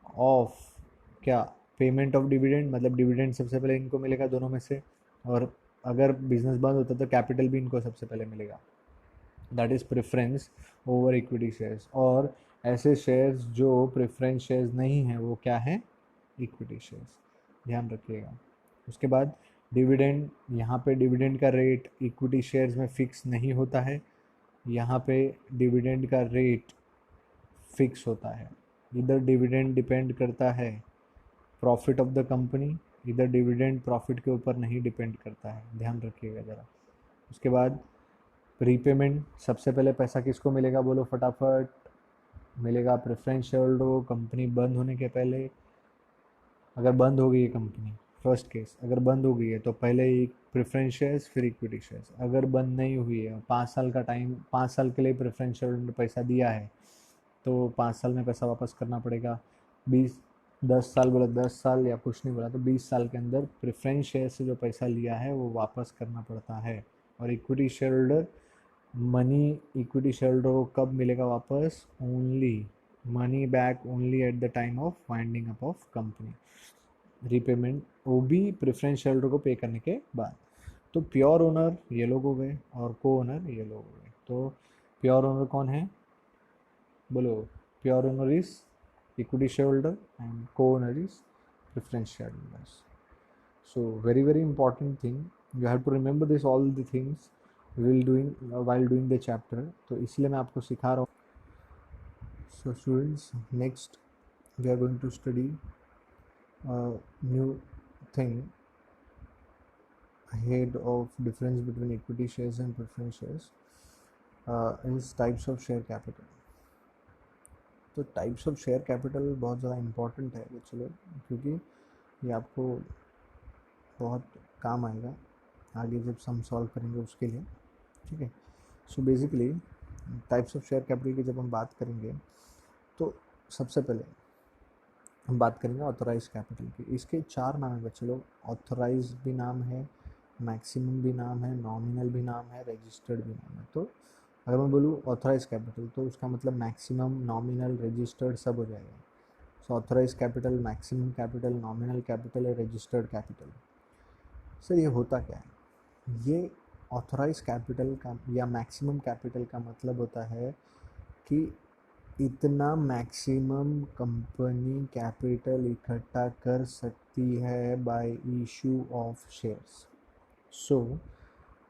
ऑफ क्या? Payment of dividend. मतलब डिविडेंड सबसे पहले इनको मिलेगा दोनों में से, और अगर बिजनेस बंद होता तो कैपिटल भी इनको सबसे पहले मिलेगा। That is preference over equity shares. और ऐसे शेयर्स जो प्रेफरेंस शेयर्स नहीं हैं वो क्या है? Equity shares. ध्यान रखिएगा। उसके बाद डिविडेंड, यहाँ पे डिविडेंड का रेट इक्विटी शेयर्स में फिक्स नहीं होता है, यहाँ पे डिविडेंड का रेट फिक्स होता है। इधर डिविडेंड डिपेंड करता है प्रॉफिट ऑफ द कंपनी, इधर डिविडेंड प्रॉफिट के ऊपर नहीं डिपेंड करता है, ध्यान रखिएगा ज़रा। उसके बाद प्रीपेमेंट, सबसे पहले पैसा किसको मिलेगा? बोलो फटाफट। मिलेगा प्रेफरेंस शेयर होल्डर को कंपनी बंद होने के पहले। अगर बंद हो गई है कंपनी, फर्स्ट केस, अगर बंद हो गई है तो पहले ही प्रेफरेंस शेयर्स फिर इक्विटी शेयर्स। अगर बंद नहीं हुई है, 5 साल का टाइम, 5 साल के लिए प्रेफरेंस शेयर होल्डर ने पैसा दिया है तो 5 साल में पैसा वापस करना पड़ेगा। 10 साल बोला, 10 साल या कुछ नहीं बोला तो 20 साल के अंदर प्रेफरेंस शेयर से जो पैसा लिया है वो वापस करना पड़ता है। और equity share holder money, equity share holder को कब मिलेगा वापस? Only money back only at the time of winding up of company, repayment वो भी प्रेफरेंस शेयर होल्डर को पे करने के बाद। तो प्योर ओनर ये लोग हो गए और को ओनर ये लोग हो गए। तो प्योर ओनर कौन है बोलो? Pure owner is equity share holder and co owner is preference share holders. So very important thing, you have to remember this all the things while doing the chapter, तो इसलिए मैं आपको सिखा रहा हूँ। So students, next we are going to study a new thing ahead of difference between equity shares and preference shares, is types of share capital। तो types of share capital बहुत ज़्यादा इम्पॉर्टेंट है चलो, क्योंकि ये आपको बहुत काम आएगा आगे जब हम सॉल्व करेंगे उसके लिए, ठीक है। So basically types of share capital की जब हम बात करेंगे तो सबसे पहले हम बात करेंगे ऑथराइज कैपिटल की। इसके 4 नाम है बच्चे लोग, ऑथराइज भी नाम है, मैक्सिमम भी नाम है, नॉमिनल भी नाम है, रजिस्टर्ड भी नाम है। तो अगर मैं बोलूँ ऑथराइज कैपिटल तो उसका मतलब मैक्सिमम, नॉमिनल, रजिस्टर्ड सब हो जाएगा। So authorise capital, maximum capital, nominal capital है, रजिस्टर्ड कैपिटल। सर ये होता क्या है? ये ऑथराइज कैपिटल का या मैक्सिमम कैपिटल का मतलब होता है कि इतना मैक्सिमम कंपनी कैपिटल इकट्ठा कर सकती है by issue of shares. So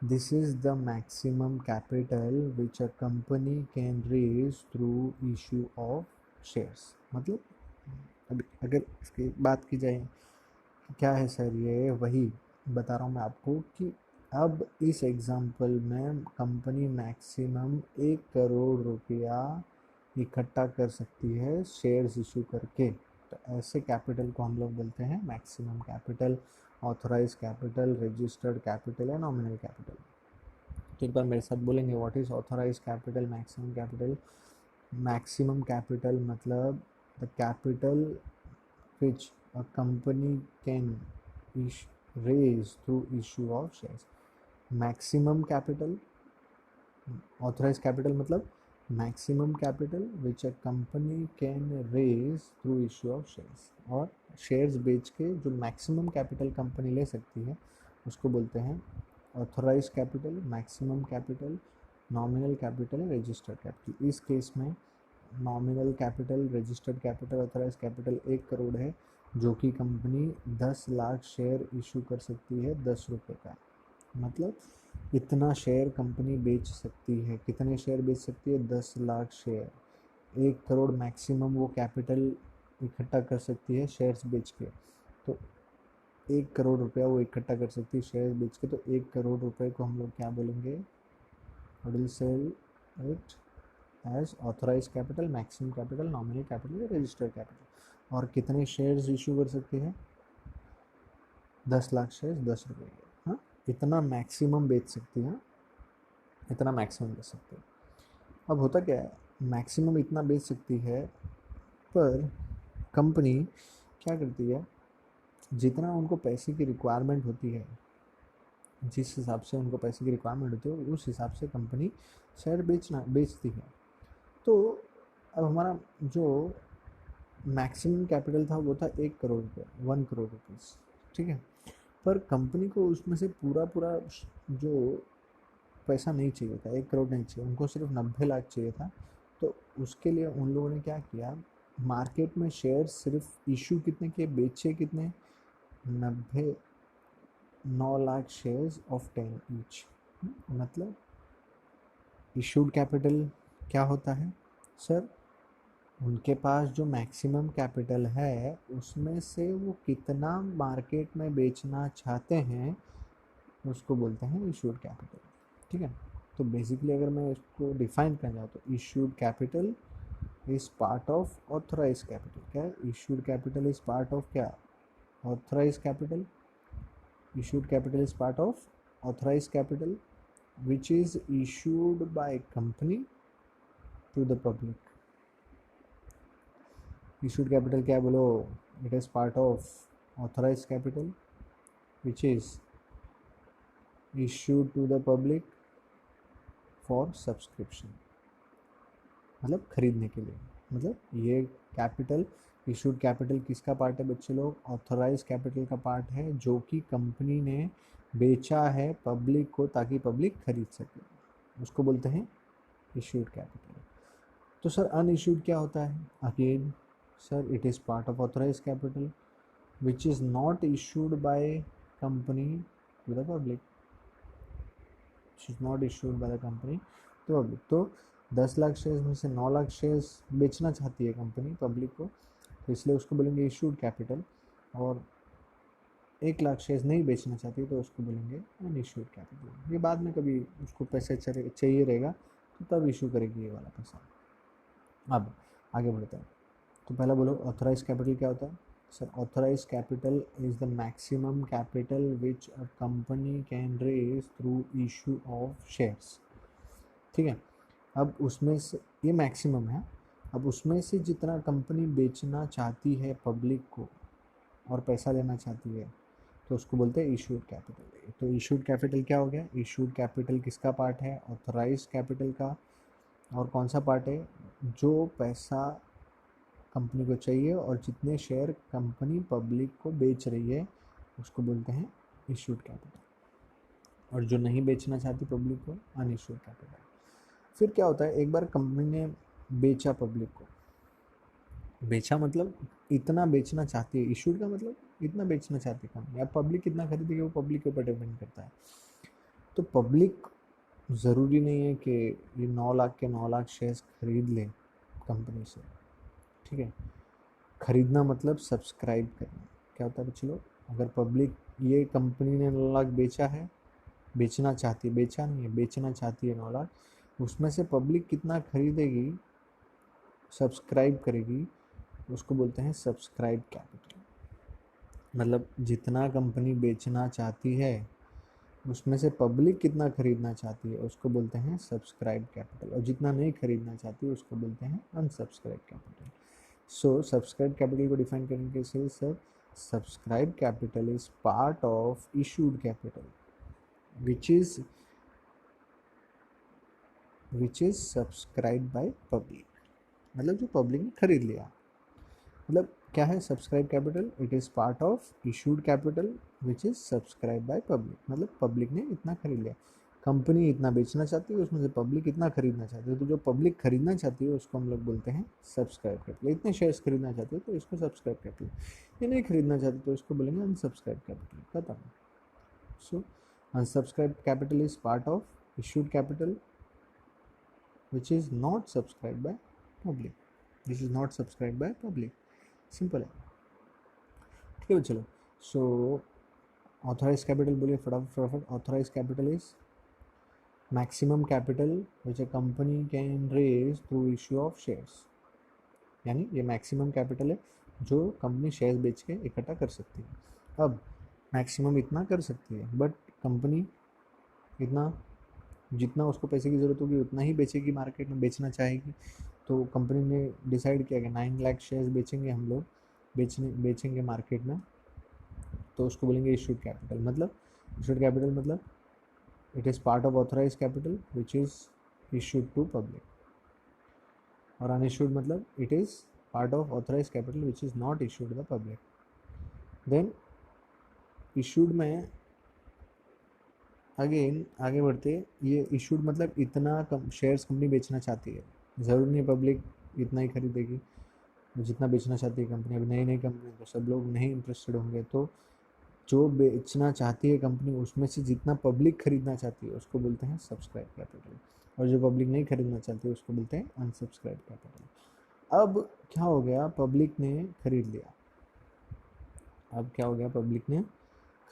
this is the maximum capital which a company can raise through issue of shares. मतलब अभी अगर इसकी बात की जाए क्या है सर, ये वही बता रहा हूँ मैं आपको कि अब इस एग्जांपल में कंपनी मैक्सिमम 1 करोड़ रुपया इकट्ठा कर सकती है शेयर्स इशू करके। तो ऐसे कैपिटल को हम लोग बोलते हैं maximum capital, authorise capital, registered capital या नॉमिनल कैपिटल। तो एक बार मेरे साथ बोलेंगे, what is authorise capital, maximum capital. Maximum capital मतलब the capital which a company can raise through issue of shares। maximum capital, authorized capital मतलब maximum capital which a company can raise through issue of shares। और shares बेच के जो maximum capital company ले सकती है उसको बोलते हैं authorise capital, maximum capital, nominal capital, registered capital. इस केस में nominal capital, registered capital, authorise capital 1 crore है, जो कि कंपनी 10 लाख शेयर इशू कर सकती है 10 रुपये का। मतलब इतना शेयर कंपनी बेच सकती है। कितने शेयर बेच सकती है? 10 लाख शेयर। 1 करोड़ मैक्सिमम वो कैपिटल इकट्ठा कर सकती है शेयर्स बेच के। तो 1 करोड़ रुपया वो इकट्ठा कर सकती है शेयर बेच के। तो 1 करोड़ रुपये को हम लोग क्या बोलेंगे? Will sell it as authorise capital, maximum capital, nominal capital या रजिस्टर्ड कैपिटल। और कितने शेयर्स इशू कर सकती है? 10 लाख शेयर्स 10 रुपये के। हाँ, इतना मैक्सिमम बेच सकती है, इतना मैक्सिमम बेच सकती है। अब होता क्या है, मैक्सिमम इतना बेच सकती है, पर कंपनी क्या करती है, जितना उनको पैसे की रिक्वायरमेंट होती है, जिस हिसाब से उनको पैसे की रिक्वायरमेंट होती है उस हिसाब से कंपनी शेयर बेचती है। तो अब हमारा जो मैक्सिमम कैपिटल था वो था 1 करोड़ रुपये, 1 करोड़ रुपीज़, ठीक है। पर कंपनी को उसमें से पूरा पूरा जो पैसा नहीं चाहिए था, 1 करोड़ नहीं चाहिए, उनको सिर्फ 90 लाख चाहिए था। तो उसके लिए उन लोगों ने क्या किया, मार्केट में शेयर सिर्फ इशू कितने किए, बेचे कितने? 9 लाख शेयर्स ऑफ 10 ईच। मतलब इशूड कैपिटल क्या होता है सर? उनके पास जो मैक्सिमम कैपिटल है उसमें से वो कितना मार्केट में बेचना चाहते हैं उसको बोलते हैं इशूड कैपिटल, ठीक है। तो बेसिकली अगर मैं इसको डिफाइन करना चाहूँ तो issued capital is part of authorise capital. क्या है? Issued capital is part of क्या? Authorise capital. Issued capital is part of authorise capital which is issued by company to the public। issued capital क्या है बोलो? it is part of authorized capital which is issued to the public for subscription, मतलब खरीदने के लिए। मतलब ये capital, issued capital किसका पार्ट है बच्चे लोग? ऑथराइज कैपिटल का पार्ट है, जो कि कंपनी ने बेचा है पब्लिक को ताकि पब्लिक खरीद सके, उसको बोलते हैं इशूड कैपिटल। तो सर अनइशूड क्या होता है? Again sir it is part of authorise capital which is not issued by company to the public, is not issued by the company to public. तो 10 लाख शेयर्स में से 9 लाख शेयर्स बेचना चाहती है कंपनी पब्लिक को, तो इसलिए उसको बोलेंगे इशूड कैपिटल, और 1 लाख शेयर्स नहीं बेचना चाहती तो उसको बोलेंगे अनइशूड कैपिटल। ये बाद में कभी उसको पैसे चाहिए रहेगा तो तब इशू करेगी ये वाला पैसा। अब आगे बढ़ते हैं। तो पहला बोलो ऑथराइज कैपिटल क्या होता है? Sir authorise capital is the maximum capital which a company can raise through issue of shares. ठीक है, अब उसमें से ये मैक्सिमम है, अब उसमें से जितना कंपनी बेचना चाहती है पब्लिक को और पैसा लेना चाहती है तो उसको बोलते हैं इशूड कैपिटल। तो इशूड कैपिटल क्या हो गया? इशूड कैपिटल किसका पार्ट है? ऑथराइज कैपिटल का। और कौन सा पार्ट है? जो पैसा कंपनी को चाहिए और जितने शेयर कंपनी पब्लिक को बेच रही है उसको बोलते हैं इशूड कैपिटल, और जो नहीं बेचना चाहती पब्लिक को अनइशूड कैपिटल। फिर क्या होता है, एक बार कंपनी ने बेचा पब्लिक को, बेचा मतलब इतना बेचना चाहती है, इशूड का मतलब इतना बेचना चाहती है कंपनी, अब पब्लिक कितना खरीदेगी वो पब्लिक के ऊपर डिपेंड करता है। तो पब्लिक ज़रूरी नहीं है कि ये 9 लाख के 9 लाख शेयर्स खरीद ले कंपनी से, ठीक है। खरीदना मतलब सब्सक्राइब करना। क्या होता है बच्चे लोग, अगर पब्लिक ये कंपनी ने 9 लाख बेचा है, बेचना चाहती है, बेचा नहीं है, बेचना चाहती है 9 लाख, उसमें से पब्लिक कितना खरीदेगी, सब्सक्राइब करेगी, उसको बोलते हैं सब्सक्राइब कैपिटल। मतलब जितना कंपनी बेचना चाहती है उसमें से पब्लिक कितना खरीदना चाहती है उसको बोलते हैं सब्सक्राइब कैपिटल, और जितना नहीं खरीदना चाहती है उसको बोलते हैं unsubscribe capital. So subscribe capital को डिफाइन करेंगे से sir, subscribe capital is part of issued capital which is subscribe by public. मतलब जो पब्लिक ने खरीद लिया, मतलब क्या है subscribe capital? It is part of issued capital which is subscribe by public. मतलब पब्लिक ने इतना खरीद लिया, कंपनी इतना बेचना चाहती है, उसमें से पब्लिक इतना खरीदना चाहती है, तो जो पब्लिक खरीदना चाहती है उसको हम लोग बोलते हैं सब्सक्राइब कैपिटल। इतने शेयर्स खरीदना चाहती है तो इसको सब्सक्राइब कैपिटल, ये नहीं खरीदना चाहती तो इसको बोलेंगे अनसब्सक्राइब कैपिटल। खत्म। So unsubscribe capital is part of issued capital which is not subscribe by public, this is not subscribe by public. Simple है, ठीक है चलो। सो ऑथराइज कैपिटल बोलिए फटाफट। Authorise capital is maximum capital which a company can raise through issue of shares, यानी ये maximum capital है जो कंपनी शेयर्स बेच के इकट्ठा कर सकती है। अब मैक्सिमम इतना कर सकती है, बट कंपनी इतना, जितना उसको पैसे की ज़रूरत होगी उतना ही बेचेगी, मार्केट में बेचना चाहेगी। तो कंपनी ने डिसाइड किया कि 9 लाख शेयर्स बेचेंगे हम लोग, बेचेंगे मार्केट में, तो उसको बोलेंगे इशूड कैपिटल। मतलब इशूड कैपिटल मतलब it is part of authorise capital which is issued to public, और अनइशूड मतलब it is part of authorise capital which is not issued the public. Then issued में again आगे बढ़ते, ये issued मतलब इतना कम शेयर्स कंपनी बेचना चाहती है, ज़रूर नहीं पब्लिक इतना ही खरीदेगी, जितना बेचना चाहती है कंपनी। अभी नई नई कंपनी तो सब लोग नहीं इंटरेस्टेड होंगे, तो जो बेचना चाहती है कंपनी उसमें से जितना पब्लिक खरीदना चाहती है उसको बोलते हैं सब्सक्राइब कैपिटल, और जो पब्लिक नहीं खरीदना चाहती है उसको बोलते हैं अनसब्सक्राइब कैपिटल। अब क्या हो गया, पब्लिक ने खरीद लिया, अब क्या हो गया, पब्लिक ने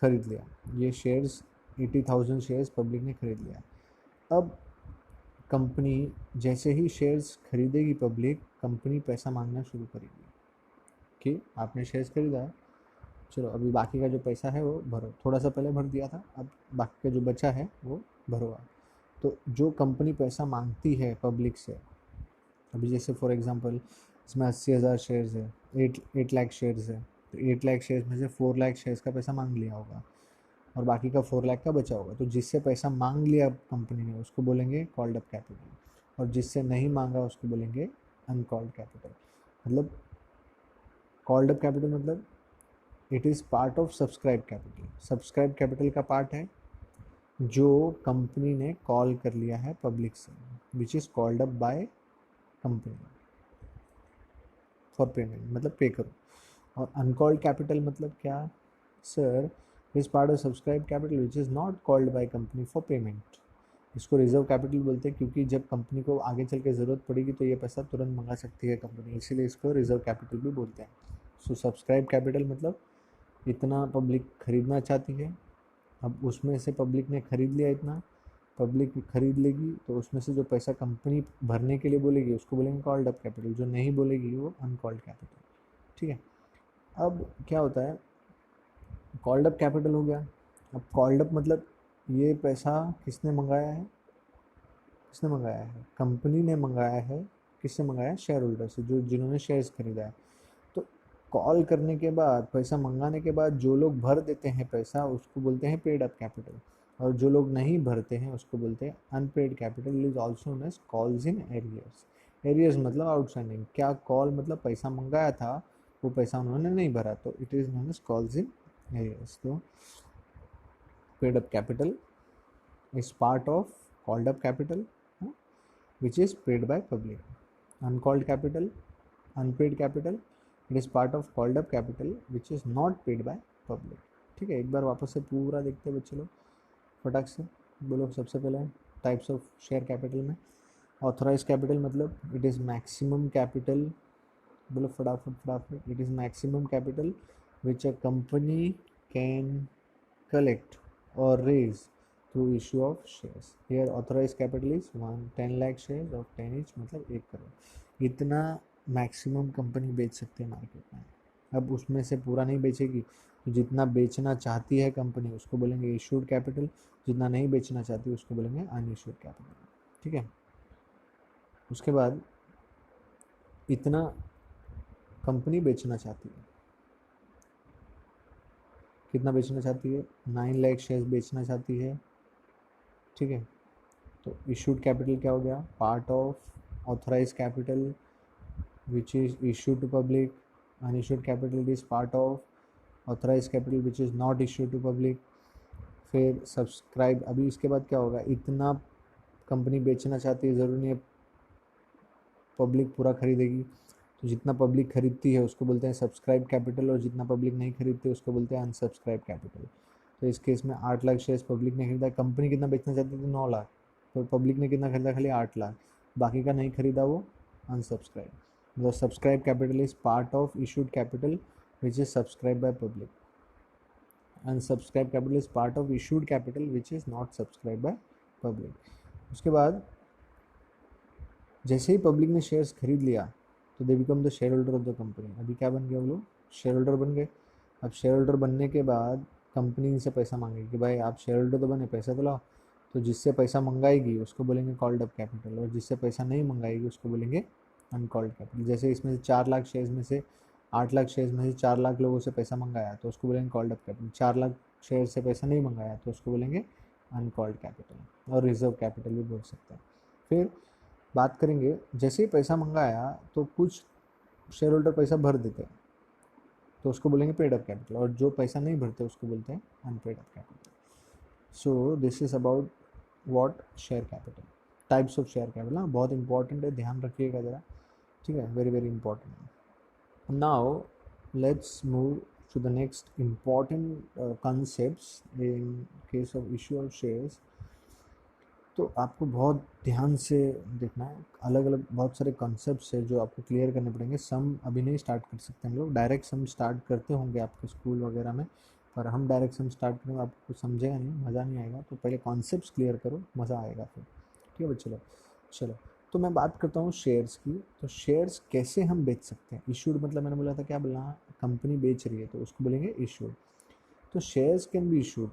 खरीद लिया ये शेयर्स, 80,000 शेयर्स पब्लिक ने खरीद लिया। अब कंपनी जैसे ही शेयर्स खरीदेगी पब्लिक, कंपनी पैसा मांगना शुरू करेगी कि आपने शेयर्स खरीदा है, चलो अभी बाकी का जो पैसा है वो भरो, थोड़ा सा पहले भर दिया था, अब बाकी का जो बचा है वो भरो आप। तो जो कंपनी पैसा मांगती है पब्लिक से, अभी जैसे फॉर एग्जांपल इसमें 80,000 शेयर्स है, 8 लाख शेयर्स है, तो 8 लाख शेयर्स में से 4 लाख शेयर्स का पैसा मांग लिया होगा और बाकी का 4 लाख का बचा होगा। तो जिससे पैसा मांग लिया कंपनी ने उसको बोलेंगे कॉल्ड अप कैपिटल, और जिससे नहीं मांगा उसको बोलेंगे अनकॉल्ड कैपिटल मतलब कॉल्ड अप कैपिटल मतलब it is part of subscribe capital. Subscribe capital का पार्ट है जो कंपनी ने कॉल कर लिया है पब्लिक से, which is called up by company for payment, मतलब पे करो। और अनकॉल्ड कैपिटल मतलब क्या sir, is part of subscribe capital which is not called by company for payment. इसको रिजर्व कैपिटल बोलते हैं क्योंकि जब कंपनी को आगे चल के ज़रूरत पड़ेगी तो ये पैसा तुरंत मंगा सकती है कंपनी, इसीलिए इसको रिजर्व कैपिटल भी बोलते हैं। सो सब्सक्राइब कैपिटल मतलब इतना पब्लिक खरीदना चाहती है, अब उसमें से पब्लिक ने खरीद लिया, इतना पब्लिक खरीद लेगी तो उसमें से जो पैसा कंपनी भरने के लिए बोलेगी उसको बोलेंगे कॉल्ड अप कैपिटल, जो नहीं बोलेगी वो अनकॉल्ड कैपिटल। ठीक है, अब क्या होता है, कॉल्ड अप कैपिटल हो गया। अब कॉल्ड अप मतलब ये पैसा किसने मंगाया है, किसने मंगाया है, कंपनी ने मंगाया है। किससे मंगाया है, शेयर होल्डर से, जो जिन्होंने शेयर्स खरीदा है। तो कॉल करने के बाद, पैसा मंगाने के बाद जो लोग भर देते हैं पैसा उसको बोलते हैं पेड अप कैपिटल, और जो लोग नहीं भरते हैं उसको बोलते हैं unpaid capital. Is also known as calls in arrears. Arrears मतलब आउटस्टैंडिंग, क्या कॉल मतलब पैसा मंगाया था वो पैसा उन्होंने नहीं भरा, तो it is known as calls in arrears. तो paid up capital is part of called up capital, which is paid by public. Uncalled capital, unpaid capital, it is part of called up capital which is not paid by public. ठीक है, एक बार वापस से पूरा देखते हैं बच्चे लोग, फटाक से बोलो। सबसे पहले टाइप्स ऑफ शेयर कैपिटल में ऑथराइज कैपिटल मतलब इट इज़ मैक्सिमम कैपिटल, बोलो फटाफट फटाफट, it is maximum capital which a company can collect or raise through issue of shares. Here authorized capital is 10 lakh shares of 10 each मतलब 1 करोड़। इतना maximum company बेच सकती है market में। अब उसमें से पूरा नहीं बेचेगी तो जितना बेचना चाहती है कंपनी उसको बोलेंगे इशूड कैपिटल, जितना नहीं बेचना चाहती उसको बोलेंगे अनइशूड कैपिटल। ठीक है, उसके बाद इतना कंपनी बेचना चाहती है, कितना बेचना चाहती है, 9 लाख शेयर्स बेचना चाहती है। ठीक है, तो इशूड कैपिटल क्या हो गया, part of authorise capital which is issue to public. Unissued capital is part of authorise capital which is not issue to public. फिर सब्सक्राइब, अभी इसके बाद क्या होगा, इतना कंपनी बेचना चाहती है, ज़रूरी नहीं है पब्लिक पूरा खरीदेगी, तो जितना पब्लिक खरीदती है उसको बोलते हैं सब्सक्राइब कैपिटल, और जितना पब्लिक नहीं खरीदती उसको बोलते हैं अनसब्सक्राइब कैपिटल। तो इस केस में 8 लाख शेयर्स पब्लिक ने खरीदा, कंपनी कितना बेचना चाहती थी 9 लाख, तो पब्लिक ने कितना खरीदा, खाली 8 लाख, बाकी का नहीं खरीदा वो अनसब्सक्राइब। मतलब subscribe capital is part of issued capital which is subscribe by public. Unsubscribe capital is part of issued capital which is not subscribe by public. उसके बाद जैसे ही पब्लिक ने शेयर्स खरीद लिया तो they become the share holder of the company. अभी क्या बन गया, वो लोग शेयर होल्डर बन गए। अब शेयर होल्डर बनने के बाद कंपनी इनसे पैसा मांगेगी कि भाई आप शेयर होल्डर तो बने, पैसा तो लाओ। तो जिससे पैसा मंगाएगी उसको बोलेंगे कॉल्ड अप कैपिटल, और जिससे पैसा नहीं मंगाएगी उसको बोलेंगे अनकॉल्ड कैपिटल। जैसे इसमें से 4 लाख शेयर्स में से 8 लाख शेयर्स में से 4 लाख लोगों से पैसा मंगाया तो उसको बोलेंगे called up capital. 4 lakh share से पैसा नहीं मंगाया तो उसको बोलेंगे अनकॉल्ड कैपिटल, और रिजर्व कैपिटल भी बोल सकते हैं। फिर बात करेंगे, जैसे ही पैसा मंगाया तो कुछ शेयर होल्डर पैसा भर देते हैं तो उसको बोलेंगे पेड अप कैपिटल, और जो पैसा नहीं भरते उसको बोलते हैं unpaid up capital. So this is about what share capital, types of share capital. ना बहुत इंपॉर्टेंट है, ध्यान रखिएगा ज़रा। ठीक है, very very important. Now let's move to the next important concepts in case of issue of shares। तो आपको बहुत ध्यान से देखना है, अलग अलग बहुत सारे कॉन्सेप्ट्स है जो आपको क्लियर करने पड़ेंगे। सम अभी नहीं स्टार्ट कर सकते हम लोग, डायरेक्ट सम स्टार्ट करते होंगे आपके स्कूल वगैरह में, पर हम डायरेक्ट सम स्टार्ट करेंगे आपको कुछ समझेगा नहीं, मज़ा नहीं आएगा। तो पहले कॉन्सेप्ट्स क्लियर करो, मज़ा आएगा फिर। ठीक है बच्चे लोग, चलो तो मैं बात करता हूँ शेयर्स की। तो शेयर्स कैसे हम बेच सकते हैं, इशूड मतलब मैंने बोला था क्या बोला, कंपनी बेच रही है तो उसको बोलेंगे इशूड। तो शेयर्स कैन बी इशूड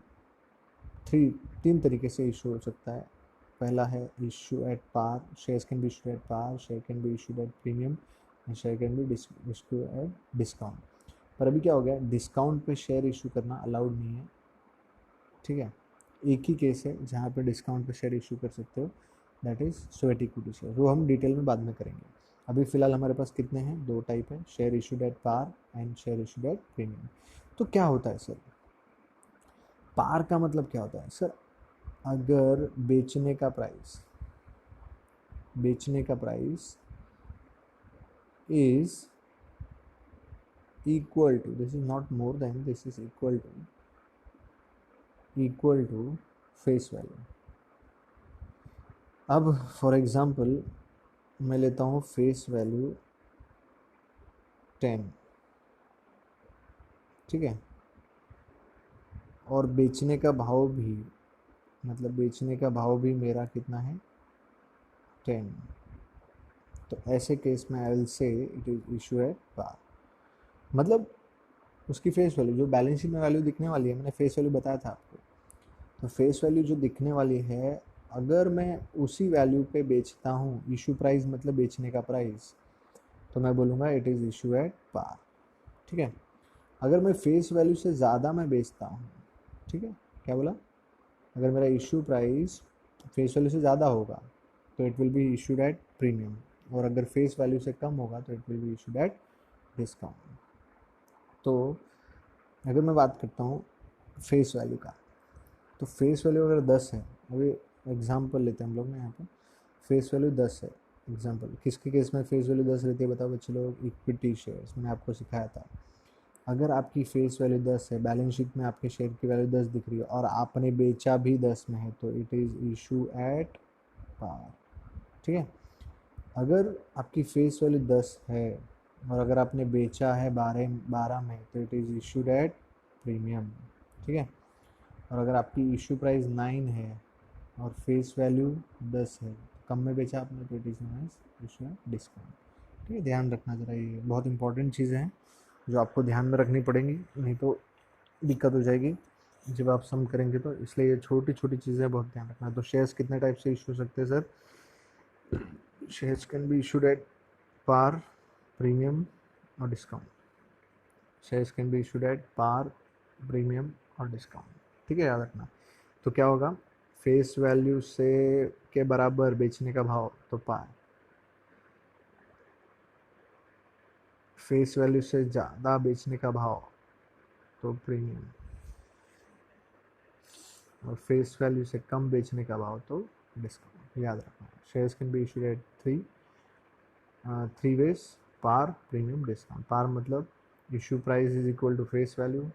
तीन तरीके से इशू हो सकता है। पहला है issue at par, shares can be issued at par, share can be issued at premium, and share can be issue at discount. पर अभी क्या हो गया, डिस्काउंट पे शेयर इशू करना अलाउड नहीं है। ठीक है, एक ही केस है जहाँ पे डिस्काउंट पे शेयर इशू कर सकते हो, that is sweat equity share, वो हम डिटेल में बाद में करेंगे। अभी फ़िलहाल हमारे पास कितने हैं, 2 टाइप है, share issued at par and share issued at premium. तो क्या होता है सर, पार का मतलब क्या होता है सर, अगर बेचने का price is equal to, this is not more than, this is equal to face value. अब फॉर एग्जांपल मैं लेता हूँ फेस वैल्यू 10, ठीक है, और बेचने का भाव भी, मतलब बेचने का भाव भी मेरा कितना है, 10। तो ऐसे केस में I will say it is issue at par. मतलब उसकी फेस वैल्यू जो बैलेंस शीट में वैल्यू दिखने वाली है, मैंने फेस वैल्यू बताया था आपको, तो फेस वैल्यू जो दिखने वाली है, अगर मैं उसी वैल्यू पे बेचता हूँ, इशू प्राइस मतलब बेचने का प्राइस, तो मैं बोलूँगा it is issue at par, ठीक है। अगर मैं फेस वैल्यू से ज़्यादा मैं बेचता हूँ, ठीक है, क्या बोला, अगर मेरा इशू प्राइस फेस वैल्यू से ज़्यादा होगा तो it will be issued at premium, और अगर फेस वैल्यू से कम होगा तो it will be issued at discount. तो अगर मैं बात करता हूँ फेस वैल्यू का, तो फेस वैल्यू अगर 10 है, अभी एग्जांपल लेते हैं हम लोग ना, यहाँ पे फेस वैल्यू 10 है, एग्जांपल किसके केस में फेस वैल्यू 10 रहती है, बताओ बच्चे लोग, इक्विटी शेयर्स, मैंने आपको सिखाया था। अगर आपकी फेस वैल्यू 10 है, बैलेंस शीट में आपके शेयर की वैल्यू 10 दिख रही है और आपने बेचा भी 10 में है, तो it is issue at par, ठीक है। अगर आपकी फेस वैल्यू 10 है और अगर आपने बेचा है 12 में, तो it is issued at premium, ठीक है। और अगर आपकी इशू प्राइस 9 है और फेस वैल्यू 10 है, कम में बेचा आपने, तो it is known as issue at discount, ठीक है। ध्यान रखना जरा, ये बहुत इंपॉर्टेंट चीज़ें हैं जो आपको ध्यान में रखनी पड़ेंगी, नहीं तो दिक्कत हो जाएगी जब आप सम करेंगे। तो इसलिए ये छोटी छोटी चीज़ें बहुत ध्यान रखना है। तो शेयर्स कितने टाइप से इशू हो सकते हैं sir, shares can be issued at par, premium और discount. Shares can be issued at par, premium और डिस्काउंट, ठीक है, याद रखना। तो क्या होगा, फेस वैल्यू से के बराबर बेचने का भाव तो पार, फेस वैल्यू से ज़्यादा बेचने का भाव तो प्रीमियम, और फेस वैल्यू से कम बेचने का भाव तो डिस्काउंट, याद रखना। Shares can be issued at three ways, par, premium, discount. Par मतलब issue price is equal to face value,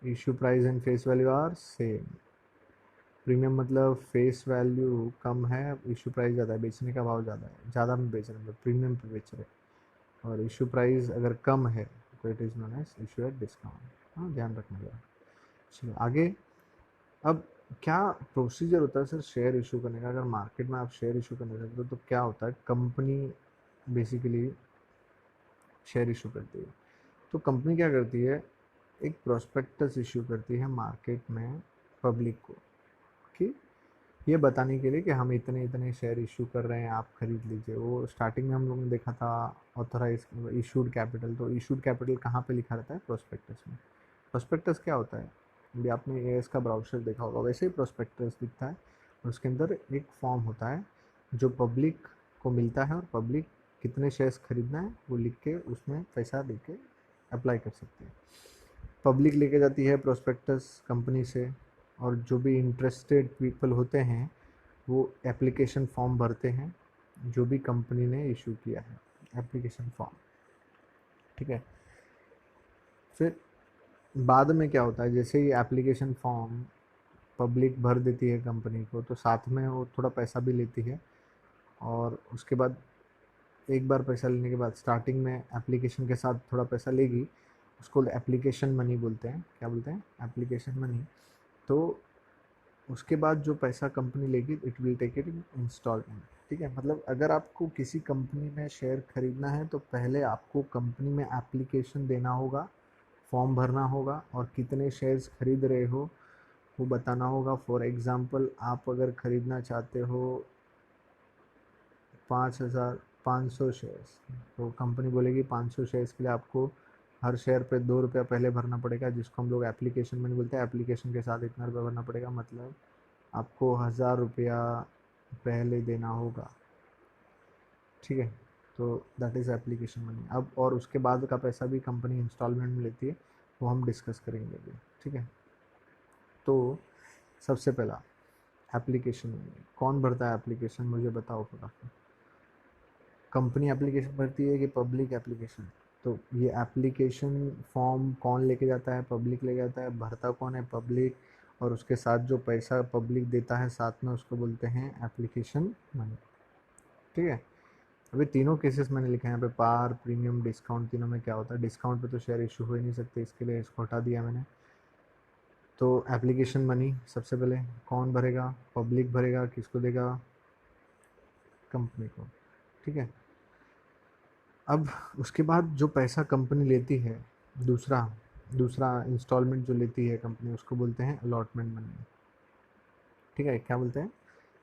issue price and face value are same. Premium मतलब फेस वैल्यू कम है, इशू प्राइस ज़्यादा है, बेचने का भाव ज़्यादा है, ज़्यादा में बेच रहे हैं, मतलब प्रीमियम पे बेच रहे हैं। और इशू प्राइस अगर कम है तो it is known as issue at discount. हाँ, ध्यान रखना जरा। चलिए आगे। अब क्या प्रोसीजर होता है सर शेयर इशू करने का, अगर मार्केट में आप शेयर इशू करने जाते हो तो क्या होता है, कंपनी बेसिकली शेयर इशू करती है। तो कंपनी क्या करती है, एक प्रोस्पेक्टस इशू करती है मार्केट में पब्लिक को, कि ये बताने के लिए कि हम इतने इतने शेयर इशू कर रहे हैं, आप खरीद लीजिए। वो स्टार्टिंग में हम लोगों ने देखा था ऑथराइज इशूड कैपिटल, तो इशूड कैपिटल कहाँ पे लिखा रहता है, प्रोस्पेक्टस में। प्रोस्पेक्टस क्या होता है, अभी आपने एएस का ब्राउचर देखा होगा, वैसे ही प्रोस्पेक्टस दिखता है, और उसके अंदर एक फॉर्म होता है जो पब्लिक को मिलता है, और पब्लिक कितने शेयर्स खरीदना है वो लिख के उसमें पैसा दे के अप्लाई कर सकते हैं। पब्लिक लेके जाती है प्रोस्पेक्टस कंपनी से, और जो भी इंटरेस्टेड पीपल होते हैं वो एप्लीकेशन फॉर्म भरते हैं, जो भी कंपनी ने इशू किया है एप्लीकेशन फॉर्म, ठीक है। फिर बाद में क्या होता है, जैसे ही एप्लीकेशन फॉर्म पब्लिक भर देती है कंपनी को, तो साथ में वो थोड़ा पैसा भी लेती है, और उसके बाद एक बार पैसा लेने के बाद स्टार्टिंग में एप्लीकेशन के साथ थोड़ा पैसा लेगी, उसको एप्लीकेशन मनी बोलते हैं। क्या बोलते हैं, एप्लीकेशन मनी। तो उसके बाद जो पैसा कंपनी लेगी it will take it in instalment, ठीक है। मतलब अगर आपको किसी कंपनी में शेयर खरीदना है तो पहले आपको कंपनी में एप्लीकेशन देना होगा, फॉर्म भरना होगा, और कितने शेयर्स खरीद रहे हो वो बताना होगा। फॉर एग्ज़ाम्पल आप अगर ख़रीदना चाहते हो 5,500 शेयर्स, तो कंपनी बोलेगी 500 शेयर्स के लिए आपको हर शेयर पे 2 रुपया पहले भरना पड़ेगा, जिसको हम लोग एप्लीकेशन मनी बोलते हैं। एप्लीकेशन के साथ इतना रुपया भरना पड़ेगा, मतलब आपको 1,000 रुपया पहले देना होगा, ठीक है। तो दैट इज़ एप्लीकेशन मनी। अब और उसके बाद का पैसा भी कंपनी इंस्टॉलमेंट में लेती है, वो हम डिस्कस करेंगे अभी, ठीक है। तो सबसे पहला एप्लीकेशन मनी कौन भरता है? एप्लीकेशन मुझे बताओ फटाफट। कंपनी एप्लीकेशन भरती है कि पब्लिक एप्लीकेशन? तो ये एप्लीकेशन फॉर्म कौन लेके जाता है? पब्लिक लेके जाता है। भरता कौन है? पब्लिक। और उसके साथ जो पैसा पब्लिक देता है साथ में, उसको बोलते हैं एप्लीकेशन मनी, ठीक है। अभी तीनों केसेस मैंने लिखे हैं यहाँ पे, पार, प्रीमियम, डिस्काउंट, तीनों में क्या होता है? डिस्काउंट पे तो शेयर इशू हो ही नहीं सकते, इसके लिए इसको हटा दिया मैंने। तो एप्लीकेशन मनी सबसे पहले कौन भरेगा? पब्लिक भरेगा। किसको देगा? कंपनी को, ठीक है। अब उसके बाद जो पैसा कंपनी लेती है, दूसरा दूसरा इंस्टॉलमेंट जो लेती है कंपनी, उसको बोलते हैं अलॉटमेंट मनी, ठीक है। क्या बोलते हैं?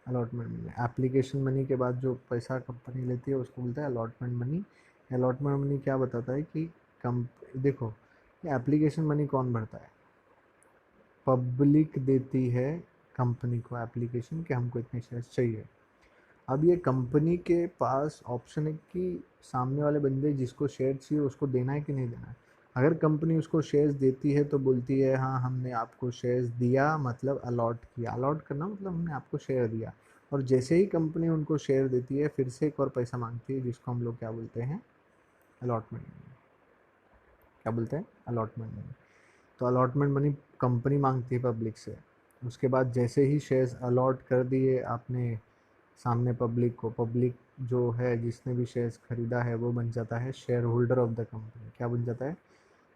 Allotment money. एप्लीकेशन मनी के बाद जो पैसा कंपनी लेती है उसको बोलते हैं अलॉटमेंट मनी। अलॉटमेंट मनी क्या बताता है कि कम देखो, ये एप्लीकेशन मनी कौन भरता है? पब्लिक देती है कंपनी को एप्लीकेशन कि हमको इतने शेयर्स चाहिए। अब ये कंपनी के पास ऑप्शन है कि सामने वाले बंदे जिसको शेयर चाहिए उसको देना है कि नहीं देना है। अगर कंपनी उसको शेयर्स देती है तो बोलती है हाँ हमने आपको शेयर्स दिया, मतलब अलॉट किया। अलॉट करना मतलब हमने आपको शेयर दिया। और जैसे ही कंपनी उनको शेयर देती है फिर से एक और पैसा मांगती है, जिसको हम लोग क्या बोलते हैं? Allotment money. क्या बोलते हैं? Allotment money. तो अलॉटमेंट मनी कंपनी मांगती है पब्लिक से। उसके बाद जैसे ही शेयर्स अलॉट कर दिए आपने सामने पब्लिक को, पब्लिक जो है जिसने भी शेयर्स खरीदा है वो बन जाता है share holder of the company. क्या बन जाता है?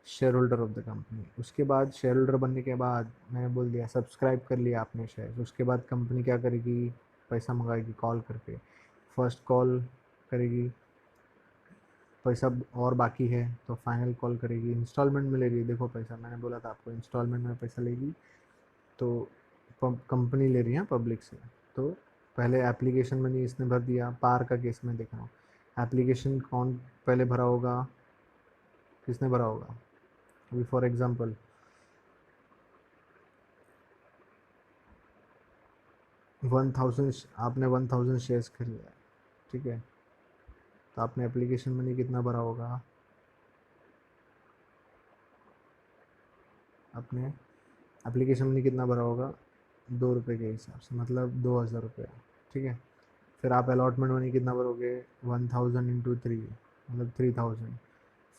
Share holder of the company. उसके बाद शेयर होल्डर बनने के बाद मैंने बोल दिया सब्सक्राइब कर लिया आपने शेयर, उसके बाद कंपनी क्या करेगी? पैसा मंगाएगी कॉल करके। फर्स्ट कॉल करेगी, पैसा और बाकी है तो फाइनल कॉल करेगी। इंस्टॉलमेंट में ले रही है, देखो पैसा मैंने बोला था आपको इंस्टॉलमेंट में पैसा लेगी। तो कंपनी ले रही है पब्लिक से। तो पहले एप्लीकेशन मनी इसने भर दिया। पार का केस में देख रहा हूँ, एप्लीकेशन कौन पहले भरा होगा? किसने भरा होगा? अभी फॉर एग्जांपल 1000, आपने 1000 शेयर्स खरीदा है, ठीक है। तो आपने एप्लीकेशन मनी कितना भरा होगा? आपने एप्लीकेशन मनी कितना भरा होगा? 2 रुपये के हिसाब से, मतलब 2000 रुपये, ठीक है। फिर आप अलॉटमेंट मनी कितना भरोगे? 1000 इंटू 3, मतलब 3000।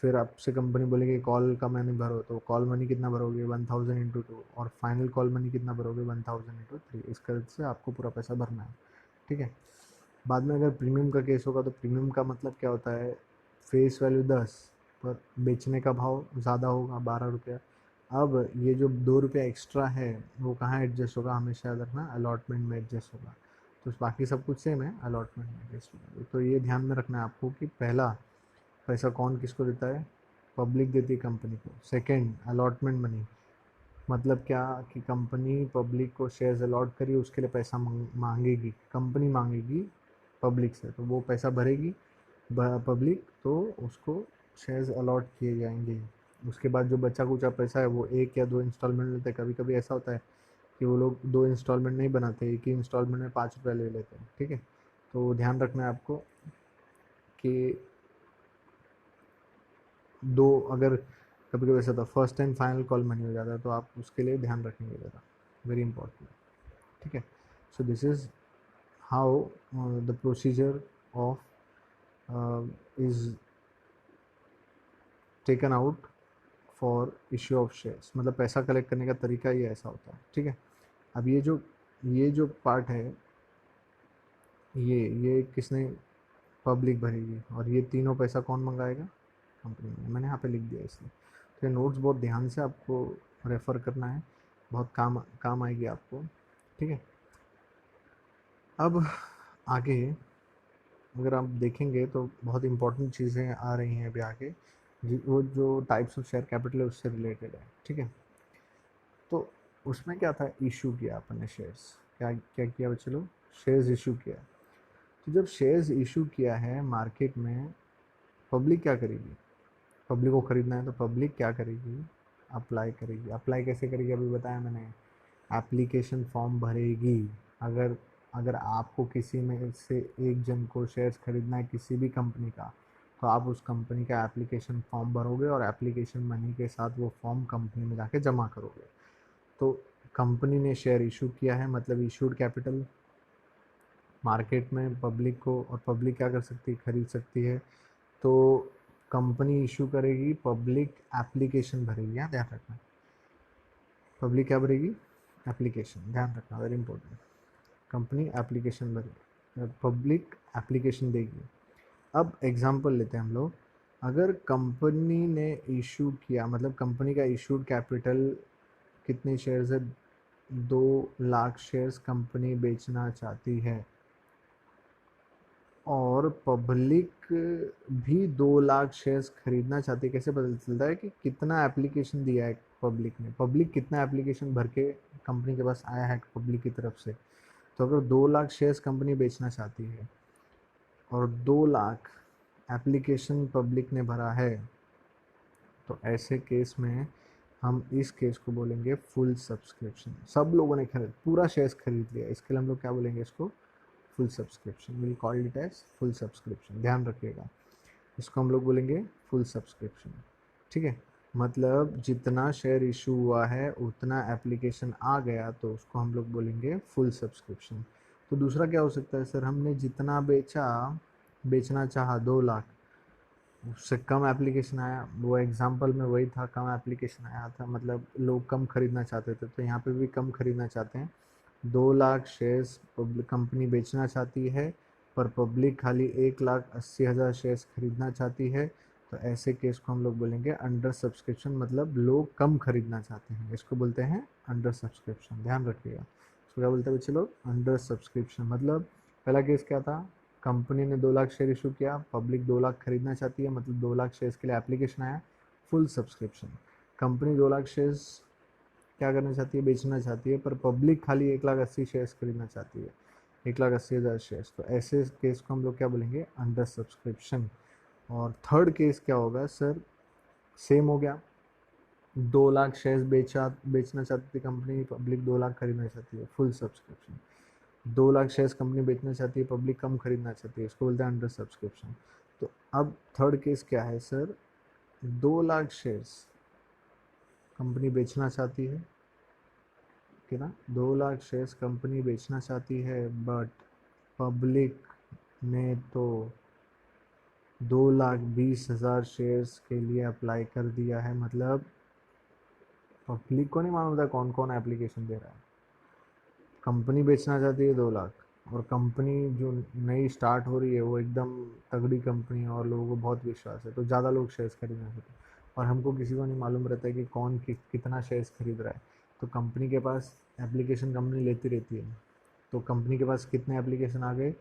फिर आपसे कंपनी बोलेगी कॉल का मनी भरो, तो कॉल मनी कितना भरोगे? 1000 इंटू 2। और फाइनल कॉल मनी कितना भरोगे? 1000 इंटू 3। इस तरह से आपको पूरा पैसा भरना है, ठीक है। बाद में अगर प्रीमियम का केस होगा तो प्रीमियम का मतलब क्या होता है? फेस वैल्यू 10 पर बेचने का भाव ज़्यादा होगा, 12 रुपया। अब ये जो 2 रुपया एक्स्ट्रा है वो कहाँ एडजस्ट होगा? हमेशा याद रखना अलॉटमेंट में एडजस्ट होगा। तो बाकी सब कुछ सेम है, अलॉटमेंट में एडजस्ट होगा। तो ये ध्यान में रखना है आपको कि पहला पैसा कौन किसको देता है? पब्लिक देती है कंपनी को। सेकंड अलॉटमेंट मनी, मतलब क्या कि कंपनी पब्लिक को शेयर्स अलॉट करी, उसके लिए पैसा मांगेगी, कंपनी मांगेगी पब्लिक से, तो वो पैसा भरेगी पब्लिक, तो उसको शेयर्स अलॉट किए जाएंगे। उसके बाद जो बचा कुचा पैसा है वो 1 या 2 इंस्टॉलमेंट लेते हैं। कभी कभी ऐसा होता है कि वो लोग 2 इंस्टॉलमेंट नहीं बनाते, एक ही इंस्टॉलमेंट में 5 रुपये ले लेते हैं, ठीक है। तो ध्यान रखना है आपको कि दो, अगर कभी कभी ऐसा था first and final call money हो जाता है तो आप उसके लिए ध्यान रखेंगे ज़रा, वेरी इंपॉर्टेंट, ठीक है। So this is how the procedure of is taken out for issue of shares. मतलब पैसा कलेक्ट करने का तरीका ही ऐसा होता है, ठीक है। अब ये जो पार्ट है, ये किसने? पब्लिक भरेगी। और ये तीनों पैसा कौन मंगाएगा? कंपनी में। मैंने यहाँ पे लिख दिया इसलिए। तो ये नोट्स बहुत ध्यान से आपको रेफ़र करना है, बहुत काम काम आएगी आपको, ठीक है। अब आगे अगर आप देखेंगे तो बहुत इंपॉर्टेंट चीज़ें आ रही हैं अभी आगे, वो जो टाइप्स ऑफ शेयर कैपिटल है उससे रिलेटेड है, ठीक है। तो उसमें क्या था? इशू किया अपन ने शेयर्स। क्या क्या किया बच्चे लोग? शेयर्स इशू किया। तो जब शेयर्स इशू किया है मार्केट में, पब्लिक क्या करेगी? पब्लिक को ख़रीदना है तो पब्लिक क्या करेगी? अप्लाई करेगी। अप्लाई कैसे करेगी? अभी बताया मैंने, एप्लीकेशन फॉर्म भरेगी। अगर अगर आपको किसी में से एक जन को शेयर्स खरीदना है किसी भी कंपनी का, तो आप उस कंपनी का एप्लीकेशन फॉर्म भरोगे और एप्लीकेशन मनी के साथ वो फॉर्म कंपनी में जाके जमा करोगे। तो कंपनी ने शेयर इशू किया है, मतलब इशूड कैपिटल मार्केट में पब्लिक को, और पब्लिक क्या कर सकती है, खरीद सकती है। तो कंपनी इशू करेगी, पब्लिक एप्लीकेशन भरेगी, यहाँ ध्यान रखना। पब्लिक क्या भरेगी, एप्लीकेशन, ध्यान रखना, वेरी इंपॉर्टेंट। कंपनी एप्लीकेशन भरेगी, पब्लिक एप्लीकेशन देगी। अब एग्जांपल लेते हैं हम लोग। अगर कंपनी ने इशू किया, मतलब कंपनी का इशूड कैपिटल कितने शेयर्स है, 2 लाख शेयर्स कंपनी बेचना चाहती है, और पब्लिक भी 2 लाख शेयर्स खरीदना चाहती है। कैसे पता चलता है कि कितना एप्लीकेशन दिया है पब्लिक ने, पब्लिक कितना एप्लीकेशन भर के कंपनी के पास आया है पब्लिक की तरफ से। तो अगर 2 लाख शेयर्स कंपनी बेचना चाहती है और 2 लाख एप्लीकेशन पब्लिक ने भरा है, तो ऐसे केस में हम इस केस को बोलेंगे फुल सब्सक्रिप्शन। सब लोगों ने खरीद, पूरा शेयर्स खरीद लिया, इसके लिए हम लोग क्या बोलेंगे, इसको full subscription. Will call it as full subscription, ध्यान रखिएगा, इसको हम लोग बोलेंगे फुल सब्सक्रिप्शन। ठीक है, मतलब जितना शेयर इशू हुआ है उतना एप्लीकेशन आ गया, तो उसको हम लोग बोलेंगे फुल सब्सक्रिप्शन। तो दूसरा क्या हो सकता है, सर हमने जितना बेचना चाहा 2 लाख, उससे कम एप्लीकेशन आया, वो एग्जांपल में वही था, कम एप्लीकेशन आया था, मतलब लोग कम खरीदना चाहते थे, तो यहाँ पे भी कम खरीदना चाहते हैं। 2 लाख शेयर्स पब्लिक कंपनी बेचना चाहती है, पर पब्लिक खाली 1,80,000 शेयर्स खरीदना चाहती है, तो ऐसे केस को हम लोग बोलेंगे अंडर सब्सक्रिप्शन, मतलब लोग कम खरीदना चाहते हैं, इसको बोलते हैं अंडर सब्सक्रिप्शन, ध्यान रखिएगा। इसको क्या बोलते हैं बच्चे लोग, अंडर सब्सक्रिप्शन। मतलब पहला केस क्या था, कंपनी ने 2 लाख शेयर इशू किया, पब्लिक 2 लाख खरीदना चाहती है, मतलब 2 लाख शेयर्स के लिए एप्लीकेशन आया, full subscription. Company 2 lakh shares क्या करना चाहती है, बेचना चाहती है, पर पब्लिक खाली 1,80,000 शेयर्स खरीदना चाहती है, 1,80,000 शेयर्स, तो ऐसे केस को हम लोग क्या बोलेंगे, अंडर सब्सक्रिप्शन। और थर्ड केस क्या होगा सर, सेम हो गया, 2 लाख शेयर्स बेचना चाहती थी कंपनी, पब्लिक 2 लाख खरीदना चाहती है, full subscription. 2 lakh shares company बेचना चाहती है, पब्लिक कम खरीदना चाहती है, इसको बोलते हैं अंडर सब्सक्रिप्शन। तो अब थर्ड केस क्या है सर, 2 लाख शेयर्स कंपनी बेचना चाहती है, कि ना 2 लाख शेयर्स कंपनी बेचना चाहती है, बट पब्लिक ने तो 2,20,000 शेयर्स के लिए अप्लाई कर दिया है, मतलब पब्लिक को नहीं मालूम था कौन कौन एप्लीकेशन दे रहा है। कंपनी बेचना चाहती है 2 लाख, और कंपनी जो नई स्टार्ट हो रही है वो एकदम तगड़ी कंपनी है और लोगों को बहुत विश्वास है, तो ज़्यादा लोग शेयर्स खरीदना चाहते हैं, और हमको किसी को नहीं मालूम रहता है कि कौन कितना शेयर्स खरीद रहा है। तो कंपनी के पास एप्लीकेशन कंपनी लेती रहती है, तो कंपनी के पास कितने एप्लीकेशन आ गए,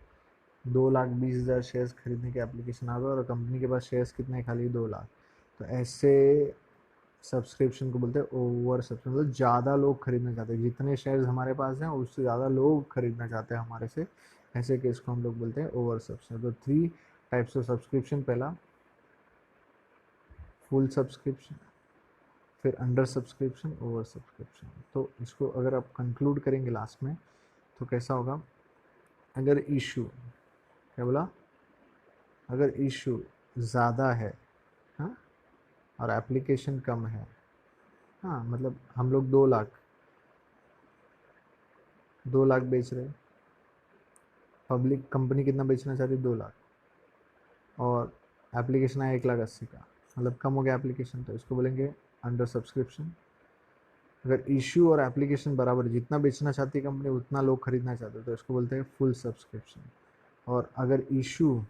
2,20,000 शेयर्स खरीदने के एप्लीकेशन आ गए, और कंपनी के पास शेयर्स कितने, खाली 2 लाख। तो ऐसे सब्सक्रिप्शन को बोलते हैं ओवर सब्सक्रिप्शन, मतलब ज़्यादा लोग खरीदना चाहते हैं, जितने शेयर्स हमारे पास हैं उससे ज़्यादा लोग खरीदना चाहते हैं हमारे से, ऐसे केस को हम लोग बोलते हैं ओवर सब्सक्रिप्शन। तो 3 टाइप्स ऑफ सब्सक्रिप्शन, पहला फुल सब्सक्रिप्शन, फिर अंडर सब्सक्रिप्शन, ओवर सब्सक्रिप्शन। तो इसको अगर आप कंक्लूड करेंगे लास्ट में, तो कैसा होगा, अगर इशू, क्या बोला, अगर इशू ज़्यादा है, हाँ, और एप्लीकेशन कम है, हाँ, मतलब हम लोग 2 लाख बेच रहे, पब्लिक कंपनी कितना बेचना चाहती है, 2 लाख, और एप्लीकेशन आया 1,80,000 का, मतलब कम हो गया एप्लीकेशन, तो इसको बोलेंगे अंडर सब्सक्रिप्शन। अगर इशू और एप्लीकेशन बराबर, जितना बेचना चाहती है कंपनी उतना लोग खरीदना चाहते हैं, तो इसको बोलते हैं फुल सब्सक्रिप्शन। और अगर इशू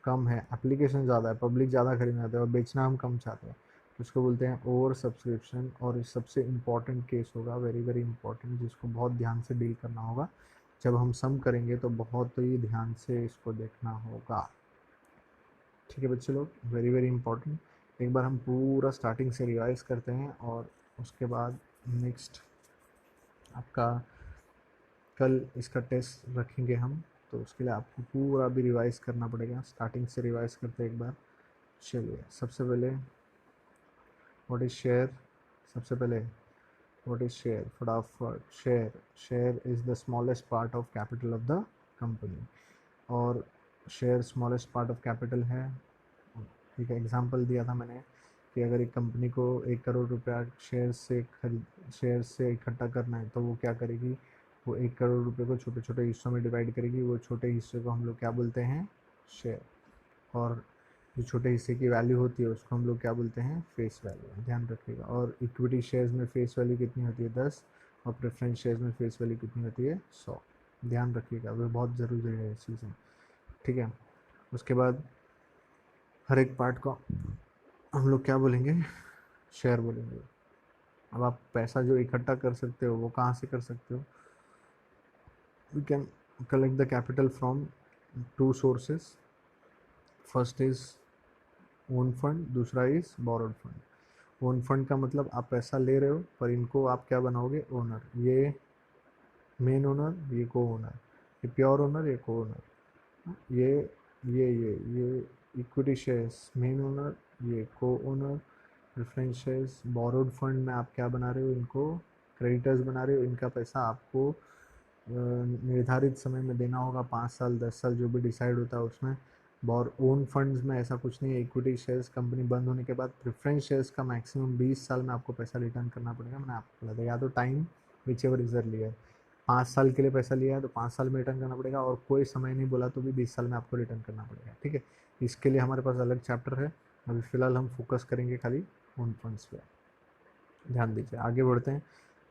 कम है, एप्लीकेशन ज़्यादा है, पब्लिक ज़्यादा खरीदना चाहते हैं और बेचना हम कम चाहते हैं, तो इसको बोलते हैं ओवर सब्सक्रिप्शन। और इस सबसे इम्पॉर्टेंट केस होगा, वेरी वेरी इंपॉर्टेंट, जिसको बहुत ध्यान से डील करना होगा, जब हम सम करेंगे तो बहुत ही ध्यान से इसको देखना होगा। ठीक है बच्चे लोग, वेरी वेरी इंपॉर्टेंट। एक बार हम पूरा स्टार्टिंग से रिवाइज करते हैं, और उसके बाद नेक्स्ट आपका कल इसका टेस्ट रखेंगे हम, तो उसके लिए आपको पूरा भी रिवाइज करना पड़ेगा, स्टार्टिंग से रिवाइज करते हैं एक बार। चलिए, सबसे पहले व्हाट इज शेयर, सबसे पहले व्हाट इज शेयर, फटाफट, share is the smallest part of capital of the company, और share smallest part of capital है। एक एग्जांपल दिया था मैंने कि अगर एक कंपनी को 1 करोड़ रुपया शेयर से इकट्ठा करना है तो वो क्या करेगी, वो 1 करोड़ रुपये को छोटे छोटे हिस्सों में डिवाइड करेगी। वो छोटे हिस्से को हम लोग क्या बोलते हैं, शेयर। और जो छोटे हिस्से की वैल्यू होती है उसको हम लोग क्या बोलते हैं, फेस वैल्यू, ध्यान रखिएगा। और इक्विटी शेयर्स में फेस वैल्यू कितनी होती है, 10, और प्रेफरेंस शेयर्स में फेस वैल्यू कितनी होती है, 100। ध्यान रखिएगा, वो बहुत ज़रूरी है चीज़ें, ठीक है। उसके बाद हर एक पार्ट को हम लोग क्या बोलेंगे, शेयर बोलेंगे। अब आप पैसा जो इकट्ठा कर सकते हो वो कहाँ से कर सकते हो, you can collect the capital from 2 sources. First is own fund, दूसरा is borrowed fund. Own fund का मतलब आप पैसा ले रहे हो पर इनको आप क्या बनाओगे, ओनर। ये मेन ओनर, ये को ओनर, ये प्योर ओनर, ये को ओनर। ये इक्विटी शेयर्स मेन ओनर, ये को owner. Preference shares borrowed fund में आप क्या बना रहे हो, इनको क्रेडिटर्स बना रहे हो। इनका पैसा आपको निर्धारित समय में देना होगा, 5 साल 10 साल जो भी डिसाइड होता है उसमें। और ओन फंड्स में ऐसा कुछ नहीं है। इक्विटी शेयर्स कंपनी बंद होने के बाद प्रेफरेंस शेयर्स का मैक्सिमम 20 साल में आपको पैसा रिटर्न करना पड़ेगा। मैंने आपको बोला था, या तो टाइम विच एवर इजर लिया है, 5 साल के लिए पैसा लिया है तो 5 साल में रिटर्न करना पड़ेगा, और कोई समय नहीं बोला तो भी 20 साल में आपको रिटर्न करना पड़ेगा, ठीक है। इसके लिए हमारे पास अलग चैप्टर है। अभी फ़िलहाल हम फोकस करेंगे खाली ओन फंड्स पे, ध्यान दीजिए। आगे बढ़ते हैं।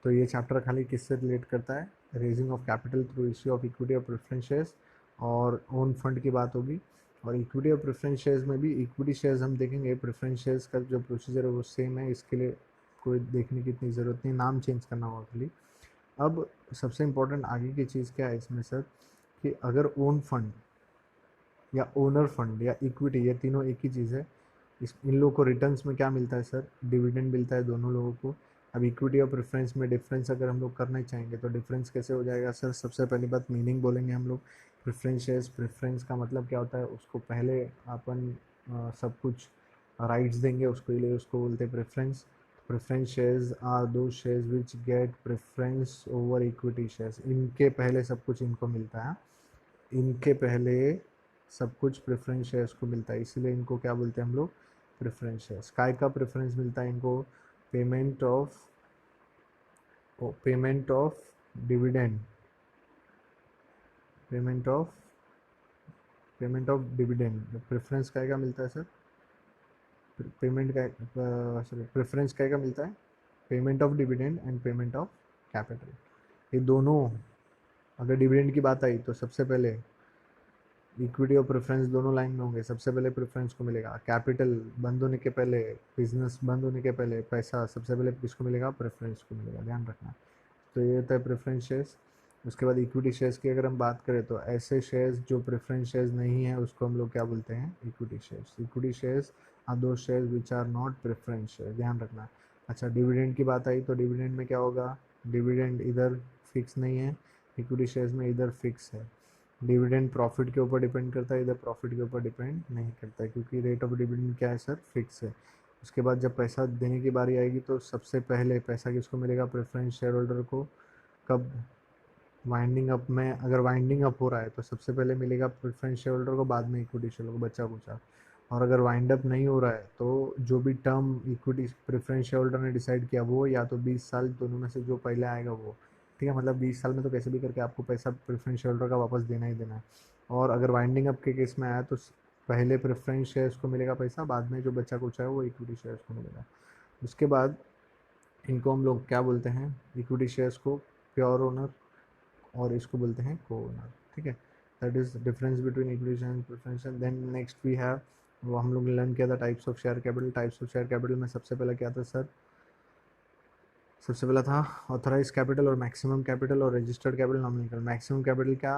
तो ये चैप्टर खाली किससे रिलेट करता है, raising of capital through issue of equity और प्रेफरेंस शेयर्स, और ओन फंड की बात होगी। और इक्विटी और प्रेफरेंस शेयर्स में भी इक्विटी शेयर्स हम देखेंगे, प्रेफरेंस शेयर्स का जो प्रोसीजर है वो सेम है, इसके लिए कोई देखने की इतनी ज़रूरत नहीं, नाम चेंज करना होगा खाली। अब सबसे इम्पोर्टेंट आगे की चीज़ क्या है इसमें सर, कि अगर ओन फंड या ओनर फंड या इक्विटी, ये तीनों एक ही चीज़ है। इन लोगों को रिटर्न्स में क्या मिलता है सर, डिविडेंड मिलता है दोनों लोगों को। अब इक्विटी और प्रेफरेंस में डिफरेंस अगर हम लोग करना चाहेंगे तो डिफरेंस कैसे हो जाएगा सर, सबसे पहली बात मीनिंग बोलेंगे हम लोग। प्रेफरेंस शेयर्स, प्रेफरेंस का मतलब क्या होता है, उसको पहले अपन सब कुछ राइट्स देंगे उसको, लिए उसको बोलते हैं प्रेफरेंस। प्रेफरेंस शेयर्स आर दो shares which get preference over equity shares. इनके पहले सब कुछ इनको मिलता है, इनके पहले सब कुछ प्रेफरेंस शेयर्स को मिलता है, इसीलिए इनको क्या बोलते हैं हम लोग, प्रेफरेंस शेयर्स। काय का प्रेफरेंस मिलता है इनको, payment of dividend, payment of dividend. Preference काय का मिलता है सर, पेमेंट का, सॉरी, प्रेफरेंस काय का मिलता है, payment of dividend and payment of capital. ये दोनों, अगर डिविडेंड की बात आई तो सबसे पहले इक्विटी और प्रेफरेंस दोनों लाइन में होंगे। सबसे पहले प्रेफरेंस को मिलेगा, कैपिटल बंद होने के पहले, बिजनेस बंद होने के पहले पैसा सबसे पहले किसको मिलेगा, प्रेफरेंस को मिलेगा, ध्यान रखना। तो ये होता है प्रेफरेंस शेयर्स। उसके बाद इक्विटी शेयर्स की अगर हम बात करें तो ऐसे शेयर्स जो प्रेफरेंस शेयर्स नहीं है उसको हम लोग क्या बोलते हैं, equity shares. Equity shares are दो shares which are not preference share, ध्यान रखना। अच्छा, डिविडेंड की बात आई तो डिविडेंड में क्या होगा, डिविडेंड इधर फिक्स नहीं है, इक्विटी शेयर्स में इधर फिक्स है। डिविडेंड प्रॉफिट के ऊपर डिपेंड करता है, इधर प्रॉफिट के ऊपर डिपेंड नहीं करता है, क्योंकि रेट ऑफ डिविडेंड क्या है सर, फिक्स है। उसके बाद जब पैसा देने की बारी आएगी तो सबसे पहले पैसा किसको मिलेगा, प्रेफरेंस शेयर होल्डर को। कब, वाइंडिंग अप में, अगर वाइंडिंग अप हो रहा है तो सबसे पहले मिलेगा प्रेफरेंस शेयर होल्डर को, बाद में इक्विटी शेयर को, बच्चा कुचा। और अगर वाइंड अप नहीं हो रहा है तो जो भी term equity preference share holder ने डिसाइड किया वो या तो 20 साल, दोनों में से जो पहले आएगा वो, ठीक है। मतलब 20 साल में तो कैसे भी करके आपको पैसा प्रेफरेंस शेयर होल्डर का वापस देना ही देना है। और अगर वाइंडिंग अप के केस में आया तो पहले प्रेफरेंस शेयर्स को मिलेगा पैसा, बाद में जो बच्चा कुचा है वो इक्विटी शेयर्स को मिलेगा। उसके बाद इनको हम लोग क्या बोलते हैं, इक्विटी शेयर्स को प्योर ओनर, और इसको बोलते हैं को ओनर, ठीक है। That is difference between equity and preference. Then next we have, वो हम लोग लर्न किया था, types of share capital. Types of share capital में सबसे पहला क्या था सर, सबसे पहला था ऑथराइज कैपिटल और मैक्सिमम कैपिटल और registered capital, nominal. Maximum capital क्या,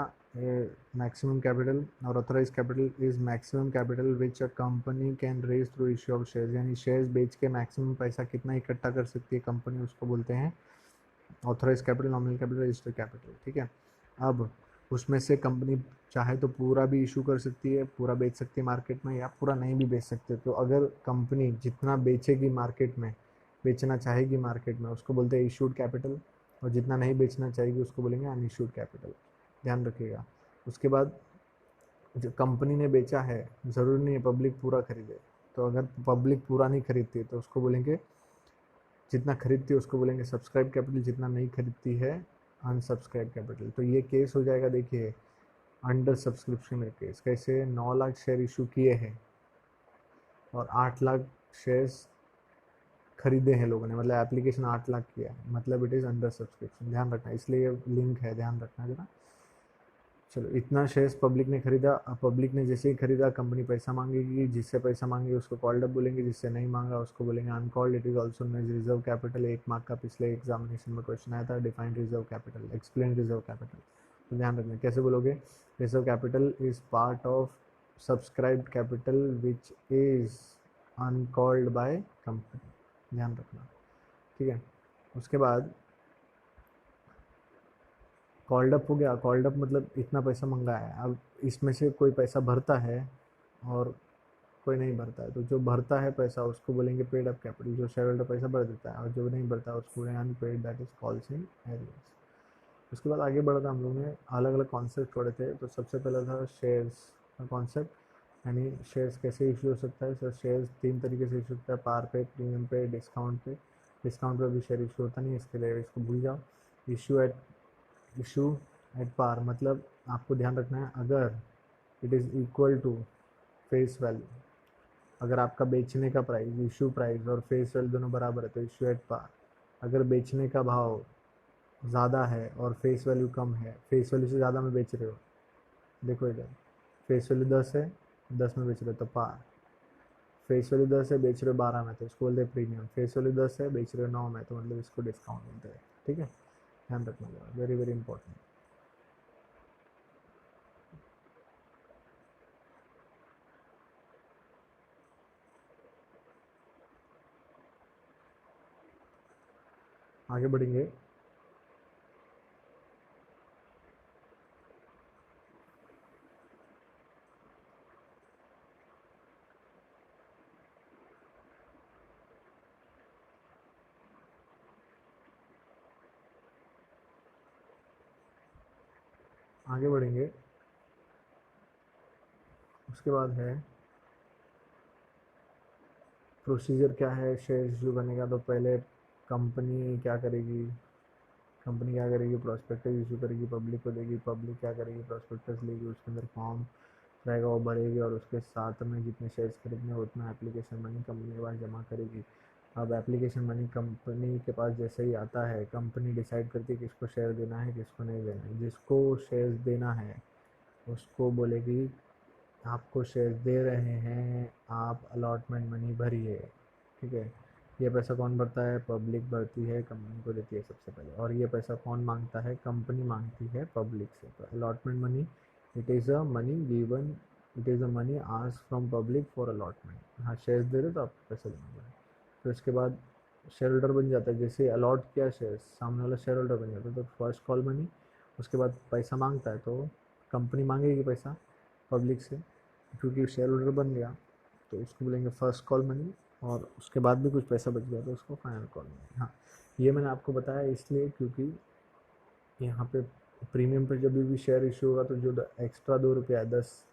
मैक्सिमम कैपिटल और authorise capital is maximum capital which a company can raise through issue of shares, यानी शेयर्स बेच के मैक्सिमम पैसा कितना इकट्ठा कर सकती है कंपनी, उसको बोलते हैं authorise capital, nominal capital, registered capital, ठीक है। अब उसमें से कंपनी चाहे तो पूरा भी इशू कर सकती है, पूरा बेच सकती है मार्केट में, या पूरा नहीं भी बेच सकते। तो अगर कंपनी जितना बेचेगी मार्केट में बेचना चाहेगी मार्केट में उसको बोलते हैं इशूड कैपिटल, और जितना नहीं बेचना चाहेगी उसको बोलेंगे अनइशूड कैपिटल, ध्यान रखिएगा। उसके बाद जो कंपनी ने बेचा है ज़रूरी नहीं है पब्लिक पूरा खरीदे, तो अगर पब्लिक पूरा नहीं खरीदती तो उसको बोलेंगे, जितना खरीदती है उसको बोलेंगे सब्सक्राइब कैपिटल, जितना नहीं खरीदती है अनसब्सक्राइब कैपिटल। तो ये केस हो जाएगा, देखिए अंडर सब्सक्रिप्शन का केस। कैसे 9 लाख शेयर इशू किए हैं और 8 लाख शेयर्स खरीदे हैं लोगों ने, मतलब एप्लीकेशन 8 लाख किया है, मतलब इट इज़ अंडर सब्सक्रिप्शन, ध्यान रखना, इसलिए लिंक है, ध्यान रखना जरा। चलो इतना शेयर्स पब्लिक ने खरीदा, अब पब्लिक ने जैसे ही खरीदा कंपनी पैसा मांगेगी, जिससे पैसा मांगेगी उसको कॉल्ड अप बोलेंगे, जिससे नहीं मांगा उसको बोलेंगे uncalled. It is also known as reserve capital. 1 mark का पिछले एग्जामिनेशन में क्वेश्चन आया था, define reserve capital, explain reserve capital. तो ध्यान रखना कैसे बोलोगे, reserve capital is part of subscribed capital which is uncalled by company, ध्यान रखना, ठीक है। उसके बाद कॉल्ड अप हो गया, कॉल्ड अप मतलब इतना पैसा मंगा है, अब इसमें से कोई पैसा भरता है और कोई नहीं भरता है, तो जो भरता है पैसा उसको बोलेंगे पेड अप कैपिटल, जो शेयर होल्डर पैसा भर देता है, और जो नहीं भरता है उसको बोलेंगे unpaid, that is calls in arrears. उसके बाद आगे बढ़ा था, हम लोग ने अलग अलग कॉन्सेप्ट पढ़े थे। तो सबसे पहला था शेयर्स का कॉन्सेप्ट, यानी शेयर्स कैसे इशू हो सकता है। सर शेयर्स 3 तरीके से इशू होता है, पार पे, प्रीमियम पे, डिस्काउंट पे। डिस्काउंट पे भी शेयर इशू होता नहीं है, इसके लिए इसको भूल जाओ। इशू एट पार मतलब आपको ध्यान रखना है, अगर it is equal to face value, अगर आपका बेचने का प्राइस, इशू प्राइस और फेस वैल्यू दोनों बराबर है तो इशू एट पार। अगर बेचने का भाव ज़्यादा है और फेस वैल्यू कम है, फेस वैल्यू से ज़्यादा में बेच रहे हो, देखो इधर फेस वैल्यू 10 है, 10 में बेच रहे हो तो पार। फेस वैल्यू 10 है, बेच रहे हो 12 में तो इसको बोलते हैं प्रीमियम। फेस वैल्यू 10 है, बेच रहे हो 9 में तो मतलब इसको डिस्काउंट बोलते हैं, ठीक है, ध्यान रखना जरा, वेरी वेरी इंपॉर्टेंट। आगे बढ़ेंगे। आगे बढ़ेंगे उसके बाद है प्रोसीजर क्या है शेयर इशू करने का। तो पहले कंपनी क्या करेगी, कंपनी क्या करेगी, प्रोस्पेक्टस इशू करेगी, पब्लिक को देगी, पब्लिक क्या करेगी, प्रोस्पेक्टस लेगी, उसके अंदर फॉर्म रहेगा वो भरेगी, और उसके साथ में जितने शेयर्स खरीदने उतना एप्लीकेशन मनी कंपनी के पास जमा करेगी। अब एप्लीकेशन मनी कंपनी के पास जैसे ही आता है, कंपनी डिसाइड करती है किसको शेयर देना है किसको नहीं देना है। जिसको शेयर्स देना है उसको बोलेगी आपको शेयर्स दे रहे हैं, आप अलॉटमेंट मनी भरिए, ठीक है। ये पैसा कौन भरता है, पब्लिक भरती है, कंपनी को देती है सबसे पहले। और ये पैसा कौन मांगता है, कंपनी मांगती है पब्लिक से। तो allotment money, it is a money given, it is a money ask from public for allotment. हाँ शेयर्स दे रहे तो आपको पैसा देना पड़ेगा। फिर उसके बाद शेयर होल्डर बन जाता है, जैसे अलॉट किया शेयर सामने वाला शेयर होल्डर बन जाता है तो फर्स्ट कॉल मनी। उसके बाद पैसा मांगता है तो कंपनी मांगेगी पैसा पब्लिक से, क्योंकि शेयर होल्डर बन गया तो उसको बोलेंगे फर्स्ट कॉल मनी। और उसके बाद भी कुछ पैसा बच गया तो उसको फाइनल कॉल मनी। हाँ ये मैंने आपको बताया इसलिए क्योंकि यहाँ पे प्रीमियम पे जब भी शेयर इशू होगा तो जो एक्स्ट्रा 2 रुपया है, 10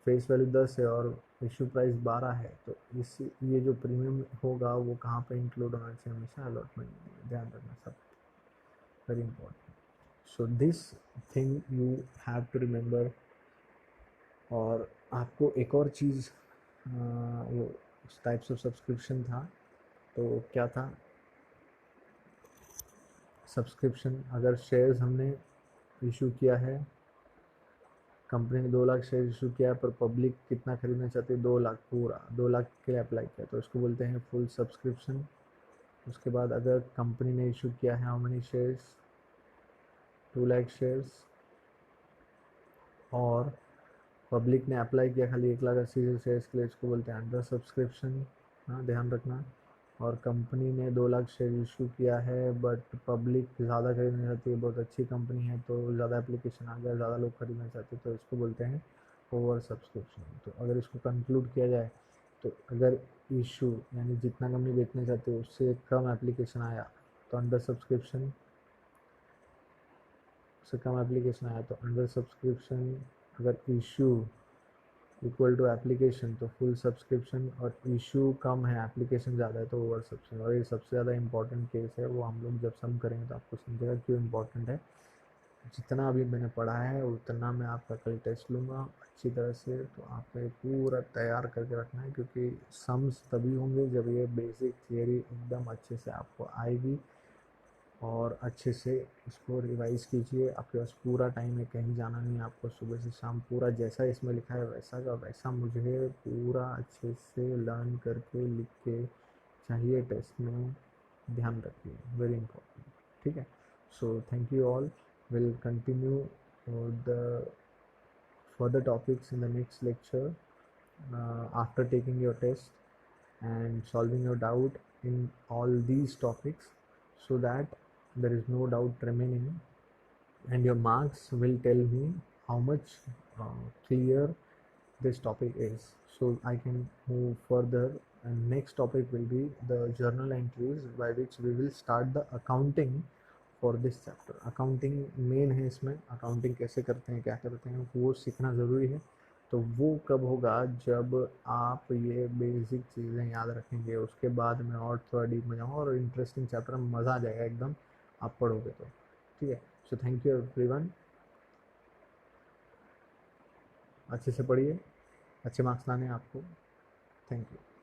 फेस वैल्यू 10 है और इशू प्राइस 12 है, तो इस ये जो प्रीमियम होगा वो कहाँ पे इंक्लूड होना चाहिए, हमेशा अलॉटमेंट, ध्यान रखना सब, very important. So this thing you have to remember. और आपको एक और चीज़, वो टाइप्स ऑफ सब्सक्रिप्शन था, तो क्या था सब्सक्रिप्शन, अगर शेयर्स हमने इशू किया है, कंपनी ने 2 लाख शेयर इशू किया है पर पब्लिक कितना खरीदना चाहती है, 2 लाख, पूरा 2 लाख के लिए अप्लाई किया तो उसको बोलते हैं फुल सब्सक्रिप्शन। उसके बाद अगर कंपनी ने इशू किया है how many shares, 2 lakh shares, और पब्लिक ने अप्लाई किया खाली 1,80,000 शेयर्स के लिए, इसको बोलते हैं अंडर सब्सक्रिप्शन। हाँ ध्यान रखना। और कंपनी ने 2 लाख शेयर इशू किया है बट पब्लिक ज़्यादा खरीदना चाहती है, बहुत अच्छी कंपनी है तो ज़्यादा एप्लीकेशन आ गया, ज़्यादा लोग खरीदना चाहते हैं तो इसको बोलते हैं ओवर सब्सक्रिप्शन। तो अगर इसको कंक्लूड किया जाए तो अगर इशू यानी जितना कंपनी बेचना चाहते हो उससे कम एप्लीकेशन आया तो अंडर सब्सक्रिप्शन, उससे कम एप्लीकेशन आया तो अंडर सब्सक्रिप्शन, अगर इशू इक्वल टू एप्लीकेशन तो फुल सब्सक्रिप्शन, और इशू कम है एप्लीकेशन ज़्यादा है तो ओवर सब्सक्रिप्शन। और ये सबसे ज़्यादा इंपॉर्टेंट केस है, वो हम लोग जब सम करेंगे तो आपको समझेगा क्यों इंपॉर्टेंट है। जितना अभी मैंने पढ़ा है उतना मैं आपका कल टेस्ट लूँगा अच्छी तरह से, तो आपको ये पूरा तैयार करके रखना है, क्योंकि सम्स तभी होंगे जब ये बेसिक थियरी एकदम अच्छे से आपको आएगी। और अच्छे से इसको रिवाइज कीजिए, आपके पास पूरा टाइम है, कहीं जाना नहीं है आपको, सुबह से शाम पूरा जैसा इसमें लिखा है वैसा का वैसा मुझे पूरा अच्छे से लर्न करके लिख के चाहिए टेस्ट में, ध्यान रखिए, वेरी इंपॉर्टेंट। ठीक है, so thank you all, will continue the further topics in the next lecture after taking your test and solving your doubt in all these topics, so that there is no doubt remaining and your marks will tell me how much clear this topic is, so I can move further. And next topic will be the journal entries, by which we will start the accounting for this chapter. Accounting main है इसमें, accounting कैसे करते हैं क्या करते हैं वो सीखना ज़रूरी है। तो वो कब होगा, जब आप ये बेसिक चीज़ें याद रखेंगे, उसके बाद मैं और थोड़ा डीप में जाऊँगा और इंटरेस्टिंग चैप्टर में मज़ा आ जाएगा एकदम आप पढ़ोगे तो। ठीक है, सो थैंक यू एवरीवन, अच्छे से पढ़िए, अच्छे मार्क्स लाने हैं आपको। Thank you.